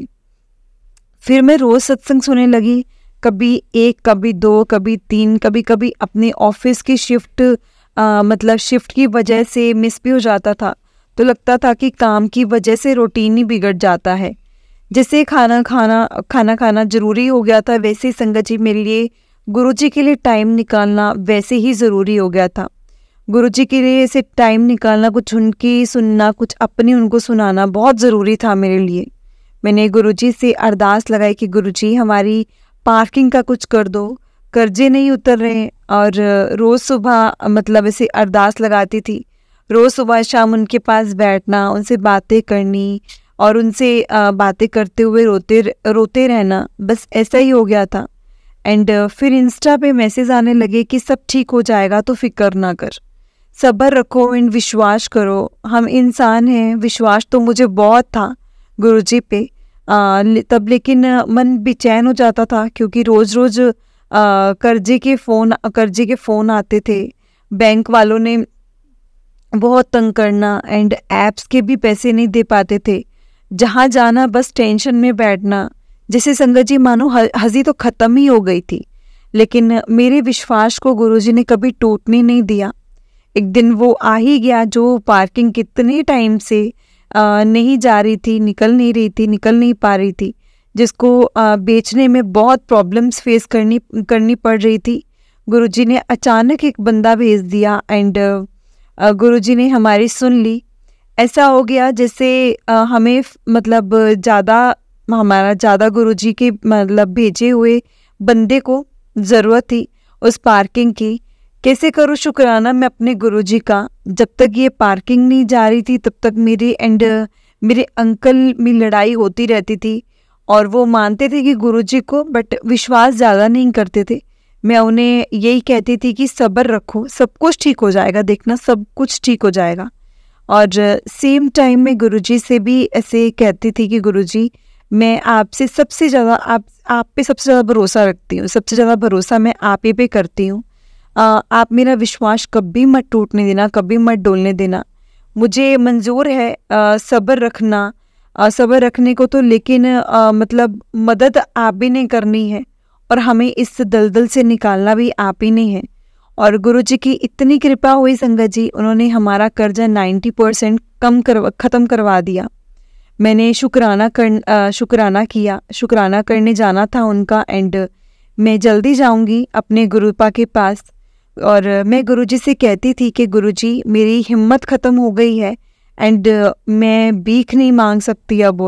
फिर मैं रोज़ सत्संग सुनने लगी, कभी 1, कभी 2, कभी 3, कभी अपने ऑफिस की शिफ्ट की वजह से मिस भी हो जाता था। तो लगता था कि काम की वजह से रूटीन ही बिगड़ जाता है। जैसे खाना खाना ज़रूरी हो गया था, वैसे ही संगत जी मेरे लिए गुरुजी के लिए टाइम निकालना वैसे ही ज़रूरी हो गया था। गुरुजी के लिए ऐसे टाइम निकालना, कुछ उनकी सुनना, कुछ अपनी उनको सुनाना बहुत ज़रूरी था मेरे लिए। मैंने गुरुजी से अरदास लगाई कि गुरुजी हमारी पार्किंग का कुछ कर दो, कर्जे नहीं उतर रहे। और रोज़ सुबह ऐसे अरदास लगाती थी, रोज़ सुबह शाम उनके पास बैठना, उनसे बातें करनी और उनसे बातें करते हुए रोते रहना, बस ऐसा ही हो गया था। एंड फिर इंस्टा पे मैसेज आने लगे कि सब ठीक हो जाएगा, तो फिक्र ना कर, सब्र रखो एंड विश्वास करो। हम इंसान हैं, विश्वास तो मुझे बहुत था, गुरुजी पे। तब लेकिन मन बेचैन हो जाता था, क्योंकि रोज़ रोज़ कर्जे के फ़ोन आते थे। बैंक वालों ने बहुत तंग करना, एंड ऐप्स के भी पैसे नहीं दे पाते थे। जहाँ जाना बस टेंशन में बैठना। जैसे संगत जी मानो हंसी तो ख़त्म ही हो गई थी। लेकिन मेरे विश्वास को गुरुजी ने कभी टूटने नहीं दिया। एक दिन वो आ ही गया, जो पार्किंग कितने टाइम से नहीं जा रही थी, निकल नहीं पा रही थी, जिसको बेचने में बहुत प्रॉब्लम्स फेस करनी पड़ रही थी। गुरुजी ने अचानक एक बंदा भेज दिया, एंड गुरुजी ने हमारी सुन ली। ऐसा हो गया जैसे हमें मतलब ज़्यादा गुरुजी के मतलब भेजे हुए बंदे को ज़रूरत थी उस पार्किंग की। कैसे करूँ शुक्राना मैं अपने गुरुजी का। जब तक ये पार्किंग नहीं जा रही थी, तब तक मेरे अंकल में लड़ाई होती रहती थी, और वो मानते थे कि गुरुजी को, बट विश्वास ज़्यादा नहीं करते थे। मैं उन्हें यही कहती थी कि सब्र रखो, सब कुछ ठीक हो जाएगा, देखना सब कुछ ठीक हो जाएगा। और सेम टाइम में गुरुजी से भी ऐसे कहती थी कि गुरुजी, मैं आपसे सबसे ज़्यादा आप पे सबसे ज़्यादा भरोसा रखती हूँ, सबसे ज़्यादा भरोसा मैं आप ही पे करती हूँ। आप मेरा विश्वास कभी मत टूटने देना, कभी मत डोलने देना। मुझे मंजूर है सब्र रखना, सब्र रखने को तो, लेकिन मतलब मदद आप ही ने करनी है, और हमें इस दलदल से निकालना भी आप ही ने है। और गुरुजी की इतनी कृपा हुई संगत जी, उन्होंने हमारा कर्जा 90% ख़त्म करवा दिया। मैंने शुक्राना किया, शुक्राना करने जाना था उनका, एंड मैं जल्दी जाऊंगी अपने गुरुपा के पास। और मैं गुरुजी से कहती थी कि गुरुजी, मेरी हिम्मत ख़त्म हो गई है, एंड मैं भीख नहीं मांग सकती अब।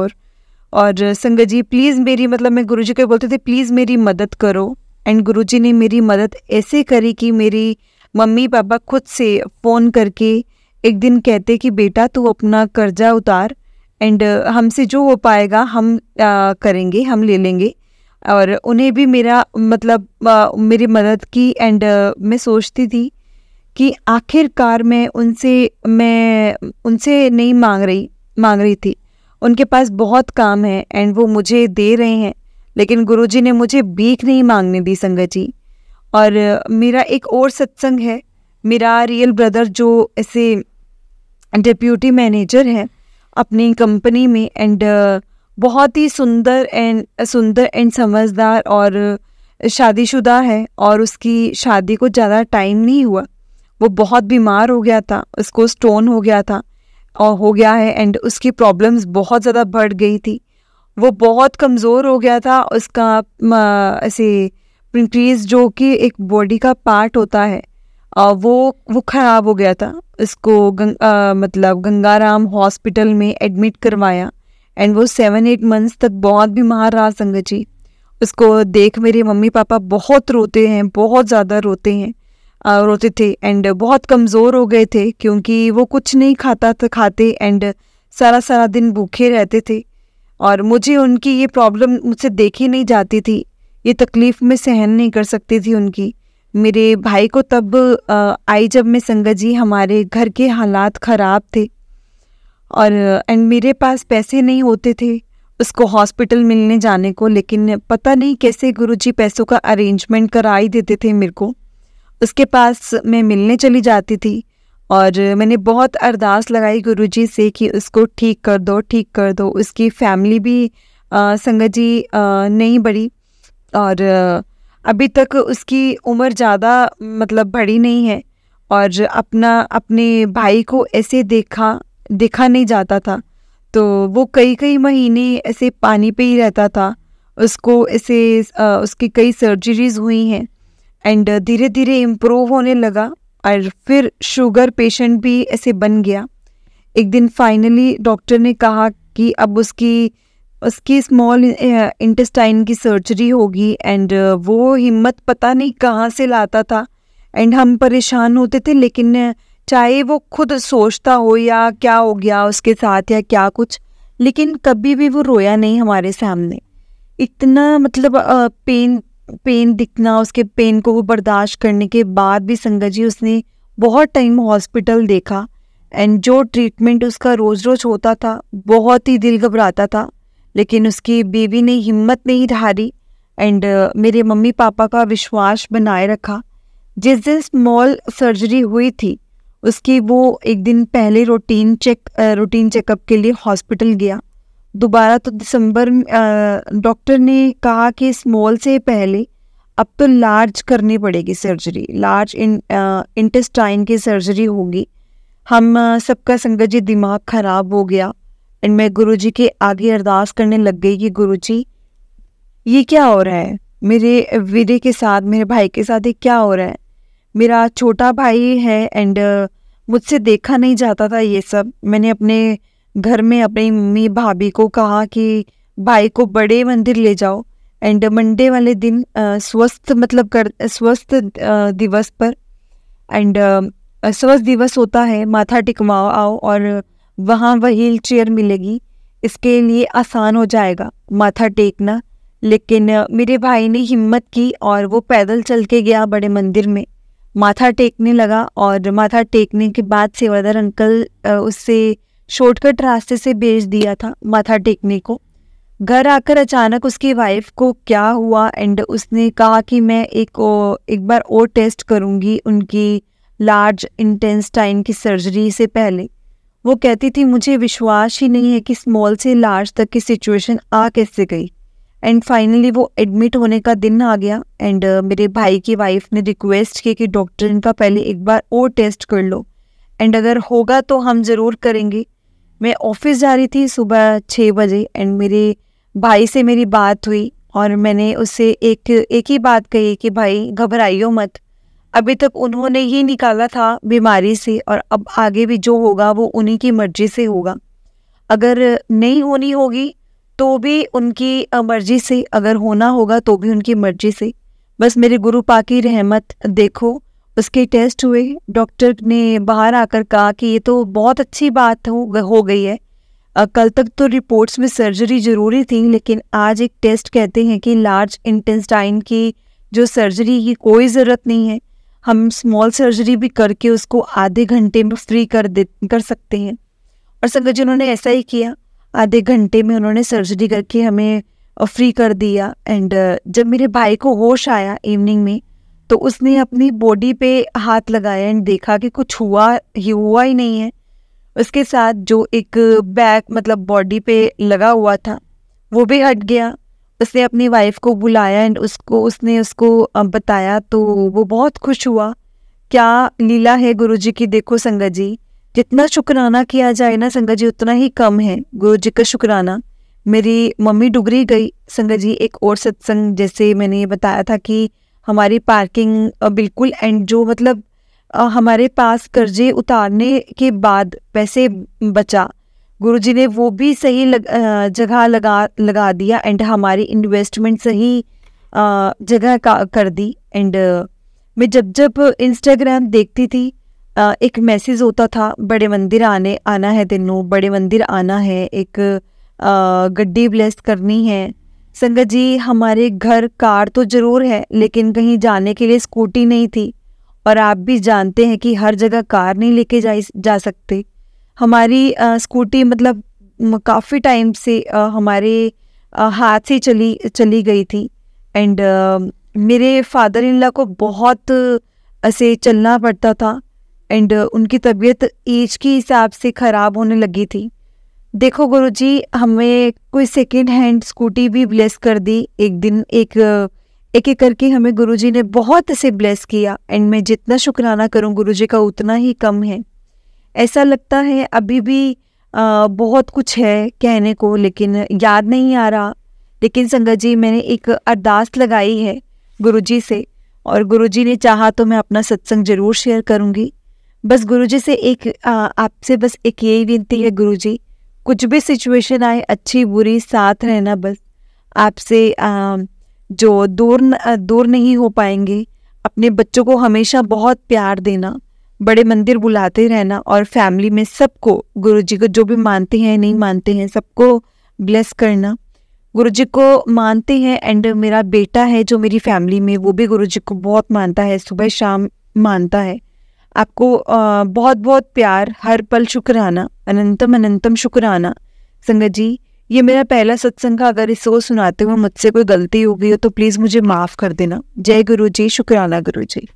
और संगत जी प्लीज़ मैं गुरुजी को बोलती थी प्लीज़ मेरी मदद करो। एंड गुरुजी ने मेरी मदद ऐसे करी कि मेरी मम्मी पापा खुद से फ़ोन करके एक दिन कहते कि बेटा तू अपना कर्जा उतार, एंड हमसे जो हो पाएगा हम करेंगे, हम ले लेंगे। और उन्हें भी मेरी मदद की। एंड मैं सोचती थी कि आखिरकार मैं उनसे नहीं मांग रही थी। उनके पास बहुत काम है एंड वो मुझे दे रहे हैं, लेकिन गुरुजी ने मुझे भीख नहीं मांगने दी संगत जी। और मेरा एक और सत्संग है, मेरा रियल ब्रदर जो ऐसे डिप्यूटी मैनेजर है अपनी कंपनी में, एंड बहुत ही सुंदर एंड समझदार और शादीशुदा है, और उसकी शादी को ज़्यादा टाइम नहीं हुआ। वो बहुत बीमार हो गया था, उसको स्टोन हो गया है, एंड उसकी प्रॉब्लम्स बहुत ज़्यादा बढ़ गई थी। वो बहुत कमज़ोर हो गया था। उसका ऐसे पेंक्रियास जो कि एक बॉडी का पार्ट होता है, वो ख़राब हो गया था। इसको गंगाराम हॉस्पिटल में एडमिट करवाया, एंड वो 7-8 मंथ्स तक बहुत बीमार रहा संगत जी। उसको देख मेरे मम्मी पापा बहुत रोते हैं, बहुत ज़्यादा रोते थे, एंड बहुत कमज़ोर हो गए थे, क्योंकि वो कुछ नहीं खाते एंड सारा दिन भूखे रहते थे। और मुझे उनकी ये प्रॉब्लम मुझसे देखी नहीं जाती थी, ये तकलीफ़ मैं सहन नहीं कर सकती थी उनकी। मेरे भाई को तब आई जब मैं संगत जी, हमारे घर के हालात ख़राब थे, और एंड मेरे पास पैसे नहीं होते थे उसको हॉस्पिटल मिलने जाने को, लेकिन पता नहीं कैसे गुरुजी पैसों का अरेंजमेंट करा ही देते थे मेरे को। उसके पास मैं मिलने चली जाती थी, और मैंने बहुत अरदास लगाई गुरुजी से कि उसको ठीक कर दो। उसकी फैमिली भी संगत जी नहीं बढ़ी, और अभी तक उसकी उम्र ज़्यादा बड़ी नहीं है, और अपने भाई को ऐसे देखा नहीं जाता था। तो वो कई महीने ऐसे पानी पे ही रहता था। उसको ऐसे उसकी कई सर्जरीज हुई हैं, एंड धीरे धीरे इम्प्रूव होने लगा, और फिर शुगर पेशेंट भी ऐसे बन गया। एक दिन फाइनली डॉक्टर ने कहा कि अब उसकी स्मॉल इंटेस्टाइन की सर्जरी होगी, एंड वो हिम्मत पता नहीं कहाँ से लाता था, एंड हम परेशान होते थे। लेकिन चाहे वो खुद सोचता हो या क्या हो गया उसके साथ या क्या कुछ, लेकिन कभी भी वो रोया नहीं हमारे सामने। इतना पेन दिखना, उसके पेन को वो बर्दाश्त करने के बाद भी संगत जी उसने बहुत टाइम हॉस्पिटल देखा, एंड जो ट्रीटमेंट उसका रोज़ रोज़ होता था, बहुत ही दिल घबराता था, लेकिन उसकी बीवी ने हिम्मत नहीं हारी एंड मेरे मम्मी पापा का विश्वास बनाए रखा। जिस दिन स्मॉल सर्जरी हुई थी, उसकी वो एक दिन पहले रूटीन चेकअप के लिए हॉस्पिटल गया। दोबारा तो दिसंबर डॉक्टर ने कहा कि स्मॉल से पहले अब तो लार्ज करनी पड़ेगी सर्जरी, लार्ज इंटेस्टाइन की सर्जरी होगी। हम सबका संगत जी दिमाग खराब हो गया एंड मैं गुरुजी के आगे अरदास करने लग गई कि गुरुजी ये क्या हो रहा है, मेरे वीरे के साथ, मेरे भाई के साथ ये क्या हो रहा है। मेरा छोटा भाई है एंड मुझसे देखा नहीं जाता था ये सब। मैंने अपने घर में अपनी मम्मी भाभी को कहा कि भाई को बड़े मंदिर ले जाओ एंड मंडे वाले दिन स्वस्थ दिवस पर एंड स्वस्थ दिवस होता है, माथा टिकवाओ आओ और वहाँ वह व्हील चेयर मिलेगी, इसके लिए आसान हो जाएगा माथा टेकना। लेकिन मेरे भाई ने हिम्मत की और वो पैदल चल के गया बड़े मंदिर में, माथा टेकने लगा और माथा टेकने के बाद सेवादार अंकल उससे शॉर्टकट रास्ते से भेज दिया था माथा टेकने को। घर आकर अचानक उसकी वाइफ को क्या हुआ एंड उसने कहा कि मैं एक बार और टेस्ट करूँगी उनकी लार्ज इंटेस्टाइन की सर्जरी से पहले। वो कहती थी मुझे विश्वास ही नहीं है कि स्मॉल से लार्ज तक की सिचुएशन आ कैसे गई। एंड फाइनली वो एडमिट होने का दिन आ गया एंड मेरे भाई की वाइफ ने रिक्वेस्ट की कि डॉक्टर इनका पहले एक बार और टेस्ट कर लो एंड अगर होगा तो हम ज़रूर करेंगे। मैं ऑफिस जा रही थी सुबह 6 बजे एंड मेरे भाई से मेरी बात हुई और मैंने उससे एक ही बात कही कि भाई घबराइयो मत, अभी तक उन्होंने ही निकाला था बीमारी से और अब आगे भी जो होगा वो उन्हीं की मर्जी से होगा। अगर नहीं होनी होगी तो भी उनकी मर्जी से, अगर होना होगा तो भी उनकी मर्जी से। बस मेरे गुरु पाक की रहमत देखो। उसके टेस्ट हुए, डॉक्टर ने बाहर आकर कहा कि ये तो बहुत अच्छी बात हो गई है। कल तक तो रिपोर्ट्स में सर्जरी ज़रूरी थी, लेकिन आज एक टेस्ट कहते हैं कि लार्ज इंटेस्टाइन की जो सर्जरी की कोई ज़रूरत नहीं है, हम स्मॉल सर्जरी भी करके उसको आधे घंटे में फ्री कर सकते हैं। और संगत जी उन्होंने ऐसा ही किया, आधे घंटे में उन्होंने सर्जरी करके हमें फ्री कर दिया। एंड जब मेरे भाई को होश आया इवनिंग में, तो उसने अपनी बॉडी पे हाथ लगाया एंड देखा कि कुछ हुआ ही नहीं है। उसके साथ जो एक बैग बॉडी पे लगा हुआ था वो भी हट गया। उसने अपनी वाइफ को बुलाया एंड उसने उसको बताया, तो वो बहुत खुश हुआ। क्या लीला है गुरुजी की, देखो संगत जी, जितना शुक्राना किया जाए ना संगत जी उतना ही कम है गुरुजी का शुक्राना। मेरी मम्मी डुगरी गई संगत जी, एक और सत्संग, जैसे मैंने बताया था कि हमारी पार्किंग बिल्कुल एंड जो हमारे पास कर्जे उतारने के बाद पैसे बचा, गुरुजी ने वो भी सही जगह लगा दिया एंड हमारी इन्वेस्टमेंट सही जगह कर दी। एंड मैं जब इंस्टाग्राम देखती थी, एक मैसेज होता था, बड़े मंदिर आना है तेनों, बड़े मंदिर आना है, एक गड्डी ब्लेस करनी है। संगत जी हमारे घर कार तो ज़रूर है, लेकिन कहीं जाने के लिए स्कूटी नहीं थी और आप भी जानते हैं कि हर जगह कार नहीं लेके जा सकते। हमारी स्कूटी काफ़ी टाइम से हमारे हाथ से चली गई थी एंड मेरे फादर इन लॉ को बहुत ऐसे चलना पड़ता था एंड उनकी तबीयत एज के हिसाब से ख़राब होने लगी थी। देखो गुरुजी हमें कोई सेकेंड हैंड स्कूटी भी ब्लेस कर दी एक दिन, एक करके हमें गुरुजी ने बहुत ऐसे ब्लेस किया एंड मैं जितना शुक्राना करूं गुरुजी का उतना ही कम है। ऐसा लगता है अभी भी बहुत कुछ है कहने को, लेकिन याद नहीं आ रहा। लेकिन संगत जी मैंने एक अरदास लगाई है गुरुजी से और गुरुजी ने चाहा तो मैं अपना सत्संग जरूर शेयर करूंगी। बस गुरुजी से आपसे बस एक यही विनती है गुरुजी, कुछ भी सिचुएशन आए, अच्छी बुरी साथ रहना, बस आपसे जो दूर नहीं हो पाएंगे। अपने बच्चों को हमेशा बहुत प्यार देना, बड़े मंदिर बुलाते रहना और फैमिली में सबको, गुरुजी को जो भी मानते हैं नहीं मानते हैं सबको ब्लेस करना। गुरुजी को मानते हैं एंड मेरा बेटा है जो मेरी फैमिली में, वो भी गुरुजी को बहुत मानता है, सुबह शाम मानता है। आपको बहुत बहुत प्यार, हर पल शुक्राना, अनंतम अनंतम शुक्राना। संगत जी, ये मेरा पहला सत्संग का, अगर इसको सुनाते हुए मुझसे कोई गलती हो गई हो तो प्लीज़ मुझे माफ़ कर देना। जय गुरु जी, शुक्राना गुरु जी।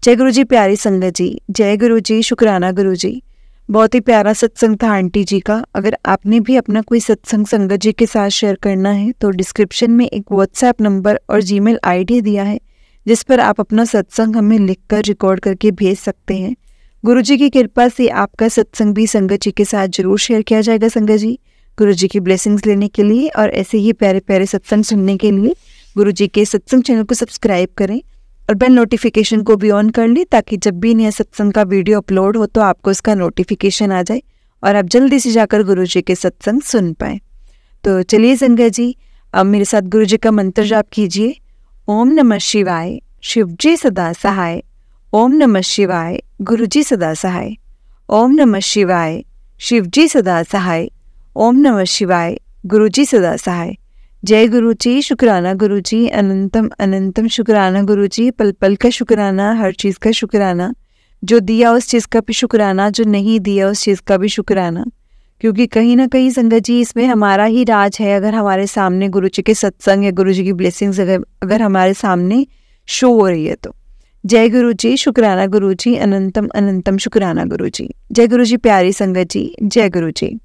जय गुरु जी प्यारी संगत जी, जय गुरु जी, शुक्राना गुरु जी। बहुत ही प्यारा सत्संग था आंटी जी का। अगर आपने भी अपना कोई सत्संग संगत जी के साथ शेयर करना है तो डिस्क्रिप्शन में एक व्हाट्सएप नंबर और जीमेल आईडी दिया है, जिस पर आप अपना सत्संग हमें लिखकर रिकॉर्ड करके भेज सकते हैं। गुरु जी की कृपा से आपका सत्संग भी संगत जी के साथ जरूर शेयर किया जाएगा। संगत जी, गुरु जी की ब्लेसिंग्स लेने के लिए और ऐसे ही प्यारे प्यारे सत्संग सुनने के लिए गुरु जी के सत्संग चैनल को सब्सक्राइब करें और बेल नोटिफिकेशन को भी ऑन कर लें, ताकि जब भी नया सत्संग का वीडियो अपलोड हो तो आपको उसका नोटिफिकेशन आ जाए और आप जल्दी से जाकर गुरु जी के सत्संग सुन पाएँ। तो चलिए संगत जी, अब मेरे साथ गुरु जी का मंत्र जाप कीजिए। ओम नमः शिवाय, शिव जी सदा सहाय। ओम नमः शिवाय, गुरु जी सदा सहाय। ओम नमः शिवाय, शिव जी सदा सहाय। ओम नमः शिवाय, गुरु जी सदा सहाय। जय गुरु जी, शुक्राना गुरु जी, अनंतम अनंतम शुक्राना गुरु जी। पल पल का शुक्राना, हर चीज़ का शुक्राना, जो दिया उस चीज़ का भी शुक्राना, जो नहीं दिया उस चीज़ का भी शुक्राना, क्योंकि कहीं ना कहीं संगत जी इसमें हमारा ही राज है। अगर हमारे सामने गुरु जी के सत्संग या गुरु जी की ब्लेसिंग्स अगर हमारे सामने शो हो रही है तो जय गुरु जी, शुक्राना गुरु जी, अनंतम अनंतम शुक्राना गुरु जी। जय गुरु जी प्यारी संगत जी, जय गुरु जी।